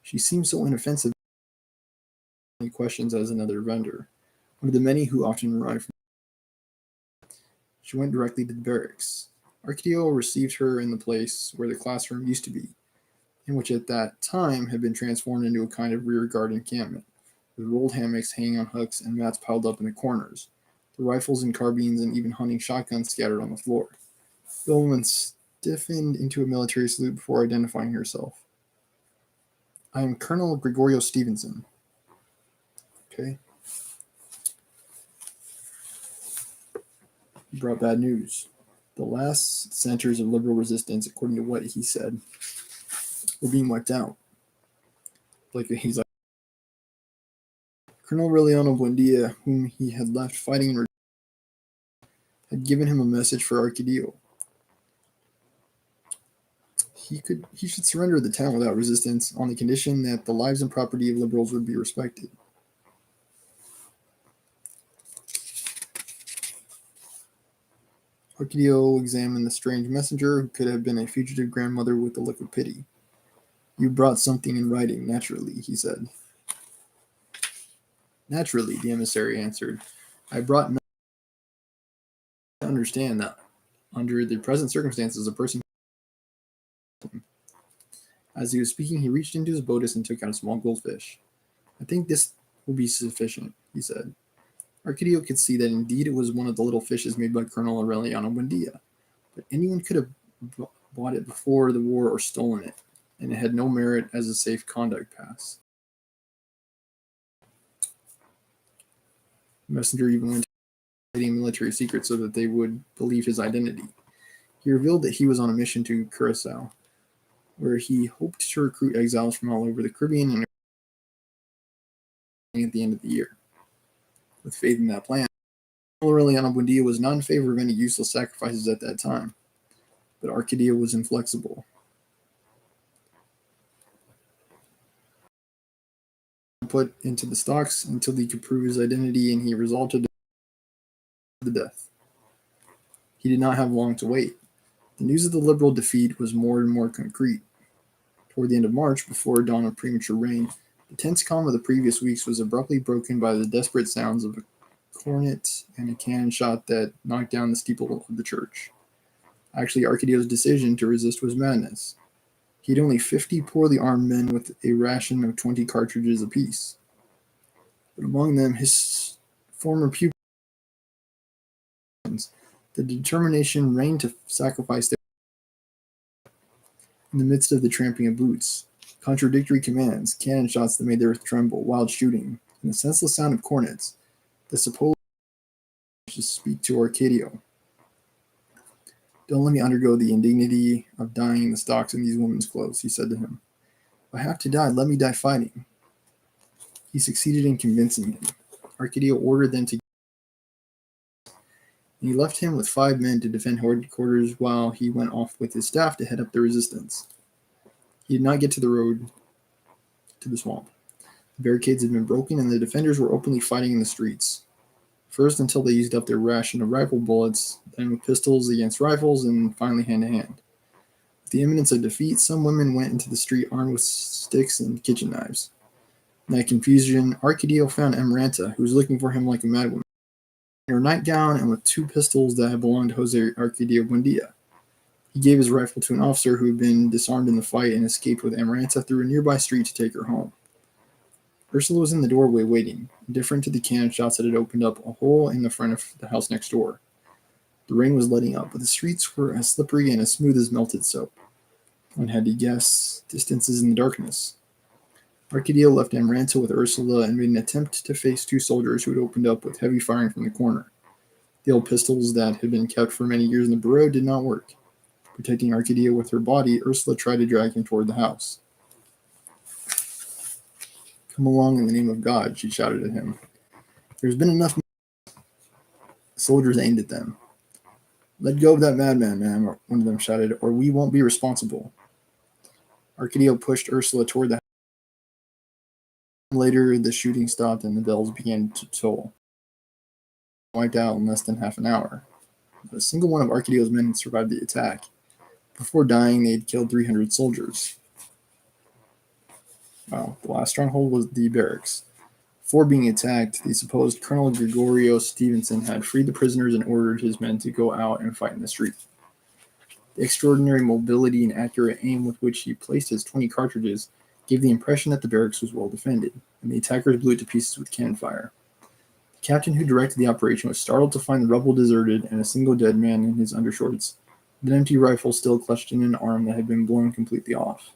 She seemed so inoffensive, any questions as another vendor, one of the many who often arrived. She went directly to the barracks. Arcadio received her in the place where the classroom used to be, in which at that time had been transformed into a kind of rear-guard encampment, with rolled hammocks hanging on hooks and mats piled up in the corners, the rifles and carbines and even hunting shotguns scattered on the floor. The woman stiffened into a military salute before identifying herself. "I am Colonel Gregorio Stevenson." Okay. He brought bad news. The last centers of liberal resistance, according to what he said, were being wiped out. He's like, Colonel Aureliano Buendia, whom he had left fighting in had given him a message for Arcadio. He should surrender the town without resistance on the condition that the lives and property of liberals would be respected. Arcadio examined the strange messenger, who could have been a fugitive grandmother, with a look of pity. "You brought something in writing, naturally," he said. "Naturally," the emissary answered. "I brought nothing to understand that, under the present circumstances, a person..." As he was speaking, he reached into his bodice and took out a small goldfish. "I think this will be sufficient," he said. Arcadio could see that indeed it was one of the little fishes made by Colonel Aureliano Buendia, but anyone could have bought it before the war or stolen it, and it had no merit as a safe conduct pass. The messenger even went to hiding military secrets so that they would believe his identity. He revealed that he was on a mission to Curacao, where he hoped to recruit exiles from all over the Caribbean and at the end of the year. With faith in that plan, Aureliano Buendia was not in favor of any useless sacrifices at that time, but Arcadio was inflexible. put into the stocks until he could prove his identity, and he resolved to the death. He did not have long to wait. The news of the Liberal defeat was more and more concrete. Toward the end of March, before dawn of premature rain, the tense calm of the previous weeks was abruptly broken by the desperate sounds of a cornet and a cannon shot that knocked down the steeple of the church. Actually, Arcadio's decision to resist was madness. He had only 50 poorly armed men with a ration of 20 cartridges apiece. But among them, his former pupils, the determination reigned to sacrifice their in the midst of the tramping of boots, contradictory commands, cannon shots that made the earth tremble, wild shooting, and the senseless sound of cornets, the supposed to speak to Arcadio. Don't let me undergo the indignity of dying in the stocks in these women's clothes, he said to him. If I have to die, let me die fighting. He succeeded in convincing him. Arcadio ordered them to and he left him with 5 men to defend headquarters while he went off with his staff to head up the resistance. He did not get to the road to the swamp. The barricades had been broken and the defenders were openly fighting in the streets. First until they used up their ration of rifle bullets, then with pistols against rifles, and finally hand to hand. With the imminence of defeat, some women went into the street armed with sticks and kitchen knives. In that confusion, Arcadio found Amaranta, who was looking for him like a madwoman, in her nightgown and with 2 pistols that had belonged to Jose Arcadio Buendia. He gave his rifle to an officer who had been disarmed in the fight and escaped with Amaranta through a nearby street to take her home. Ursula was in the doorway waiting, indifferent to the cannon shots that had opened up a hole in the front of the house next door. The rain was letting up, but the streets were as slippery and as smooth as melted soap. One had to guess distances in the darkness. Arcadio left Amaranta with Ursula and made an attempt to face 2 soldiers who had opened up with heavy firing from the corner. The old pistols that had been kept for many years in the bureau did not work. Protecting Arcadio with her body, Ursula tried to drag him toward the house. Come along in the name of God, she shouted at him. There's been enough. The soldiers aimed at them. Let go of that madman, ma'am, one of them shouted, or we won't be responsible. Arcadio pushed Ursula toward the house. Later, the shooting stopped and the bells began to toll. Wiped out in less than half an hour. Not a single one of Arcadio's men had survived the attack. Before dying, they had killed 300 soldiers. Wow, the last stronghold was the barracks. Before being attacked, the supposed Colonel Gregorio Stevenson had freed the prisoners and ordered his men to go out and fight in the street. The extraordinary mobility and accurate aim with which he placed his 20 cartridges gave the impression that the barracks was well defended, and the attackers blew it to pieces with cannon fire. The captain who directed the operation was startled to find the rubble deserted and a single dead man in his undershorts, with an empty rifle still clutched in an arm that had been blown completely off.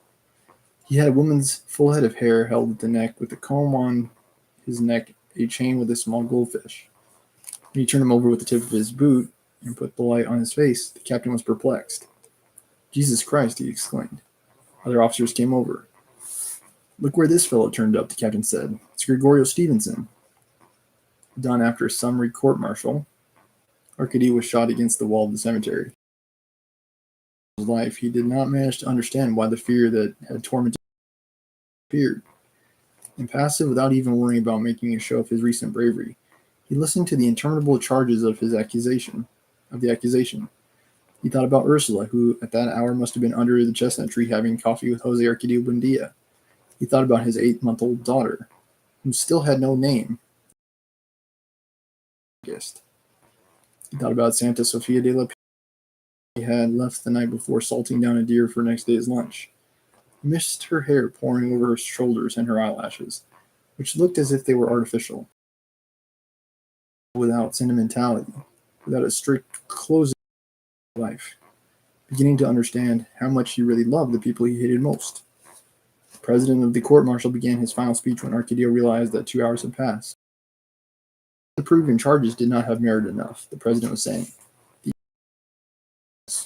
He had a woman's full head of hair held at the neck, with a comb on his neck, a chain with a small goldfish. When he turned him over with the tip of his boot and put the light on his face, the captain was perplexed. Jesus Christ, he exclaimed. Other officers came over. Look where this fellow turned up, the captain said. It's Gregorio Stevenson. Done after a summary court-martial, Arcadio was shot against the wall of the cemetery. In his life, he did not manage to understand why the fear that had tormented him appeared. Impassive, without even worrying about making a show of his recent bravery, he listened to the interminable charges of the accusation. He thought about Ursula, who at that hour must have been under the chestnut tree having coffee with Jose Arcadio Buendia. He thought about his 8-month-old daughter, who still had no name. He thought about Santa Sofia de la Pina. He had left the night before salting down a deer for next day's lunch. He missed her hair pouring over her shoulders and her eyelashes, which looked as if they were artificial. Without sentimentality, without a strict closing life, beginning to understand how much he really loved the people he hated most. The president of the court-martial began his final speech when Arcadio realized that 2 hours had passed. The proven charges did not have merit enough, the president was saying. The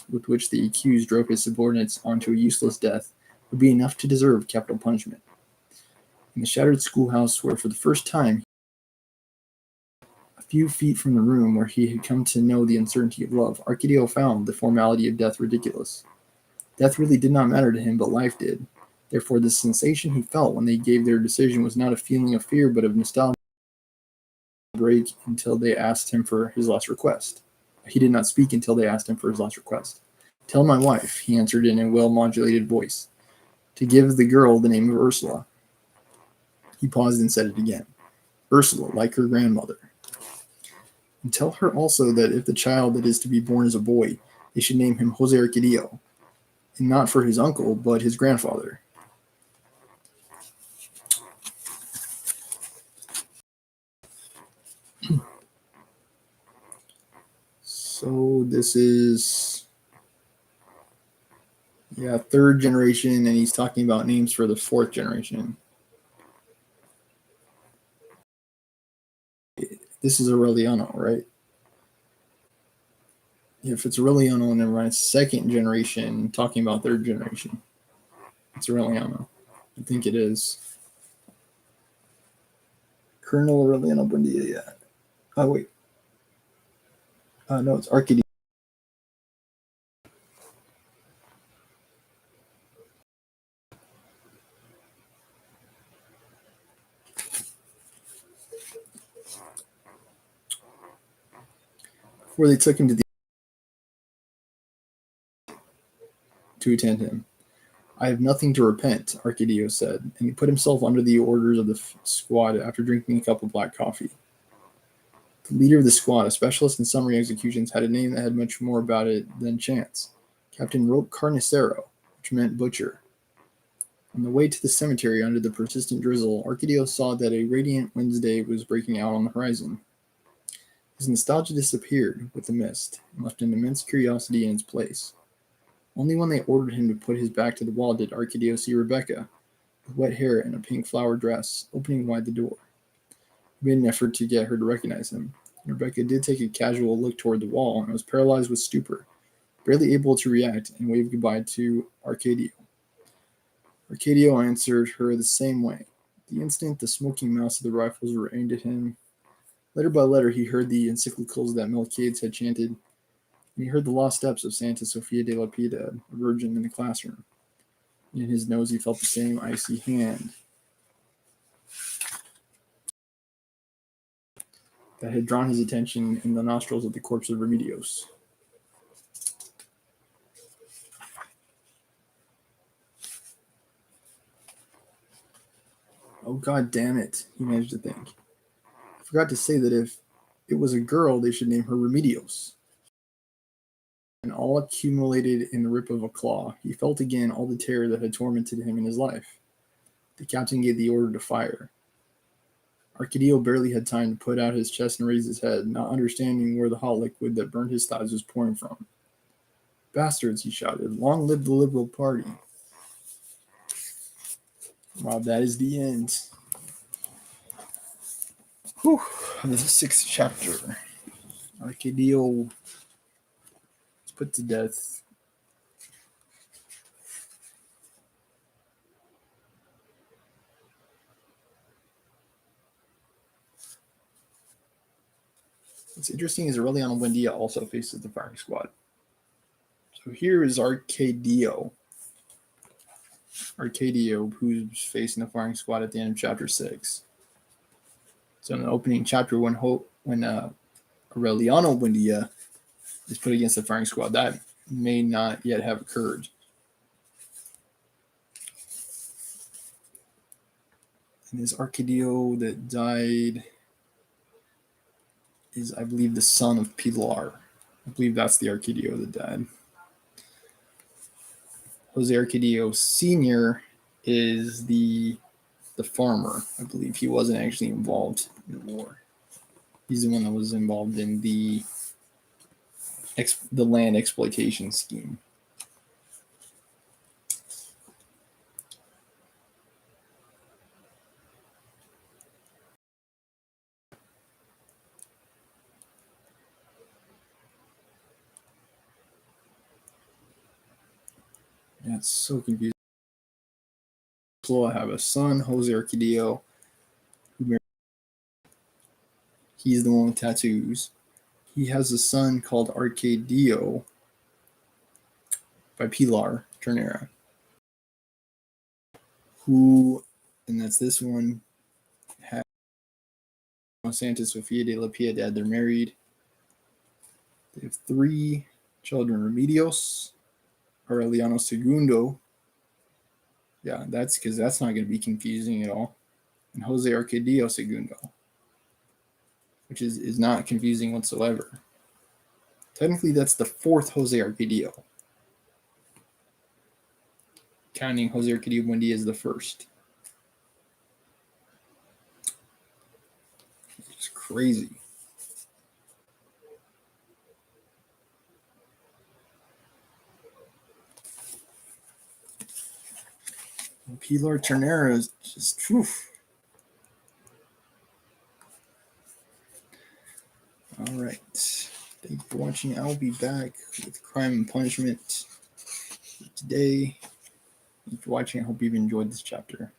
with which the accused drove his subordinates onto a useless death would be enough to deserve capital punishment. In the shattered schoolhouse where for the first time, a few feet from the room where he had come to know the uncertainty of love, Arcadio found the formality of death ridiculous. Death really did not matter to him, but life did. Therefore, the sensation he felt when they gave their decision was not a feeling of fear, but of nostalgia. Break until they asked him for his last request. He did not speak until they asked him for his last request. Tell my wife, he answered in a well-modulated voice, to give the girl the name of Ursula. He paused and said it again. Ursula, like her grandmother. And tell her also that if the child that is to be born is a boy, they should name him Jose Arcadio, and not for his uncle, but his grandfather. So this is, third generation, and he's talking about names for the fourth generation. This is Aureliano, right? If it's Aureliano, then we're second generation, talking about third generation. It's Aureliano. I think it is. Colonel Aureliano Buendia, yeah. Oh, wait. No, it's Arcadio. Before they took him to attend him. I have nothing to repent, Arcadio said, and he put himself under the orders of the squad after drinking a cup of black coffee. The leader of the squad, a specialist in summary executions, had a name that had much more about it than chance. Captain Rope Carnicero, which meant butcher. On the way to the cemetery under the persistent drizzle, Arcadio saw that a radiant Wednesday was breaking out on the horizon. His nostalgia disappeared with the mist and left an immense curiosity in its place. Only when they ordered him to put his back to the wall did Arcadio see Rebecca, with wet hair and a pink flowered dress, opening wide the door. He made an effort to get her to recognize him. Rebecca did take a casual look toward the wall and was paralyzed with stupor, barely able to react, and waved goodbye to Arcadio. Arcadio answered her the same way. The instant the smoking mouths of the rifles were aimed at him, letter by letter he heard the encyclicals that Melchiades had chanted, and he heard the lost steps of Santa Sofia de la Piedad, a virgin in the classroom. In his nose he felt the same icy hand that had drawn his attention in the nostrils of the corpse of Remedios. Oh, god damn it, he managed to think. I forgot to say that if it was a girl, they should name her Remedios. And all accumulated in the rip of a claw, he felt again all the terror that had tormented him in his life. The captain gave the order to fire. Arcadio barely had time to put out his chest and raise his head, not understanding where the hot liquid that burned his thighs was pouring from. Bastards, he shouted. Long live the Liberal Party. Wow, that is the end. Whew, this is the 6th chapter. Arcadio was put to death. What's interesting is Aureliano Buendia also faces the firing squad. So here is Arcadio, who's facing the firing squad at the end of chapter 6. So in the opening chapter, when Aureliano Buendia is put against the firing squad, that may not yet have occurred. And this Arcadio that died is, I believe, the son of Pilar. I believe that's the Arcadio that died. Jose Arcadio Sr. is the farmer. I believe he wasn't actually involved in the war. He's the one that was involved in the land exploitation scheme. Yeah, it's so confusing. So I have a son, Jose Arcadio. He's the one with tattoos. He has a son called Arcadio by Pilar Ternera. who, and that's this one, had Santa Sofia de la Piedad. They're married. They have 3 children: Remedios, Aureliano Segundo. Yeah, that's because that's not going to be confusing at all. And Jose Arcadio Segundo, which is not confusing whatsoever. Technically, that's the 4th Jose Arcadio, counting Jose Arcadio Buendia as the 1st. It's crazy. Pilar Ternera is just, whew. All right. Thank you for watching. I'll be back with Crime and Punishment today. Thank you for watching. I hope you've enjoyed this chapter.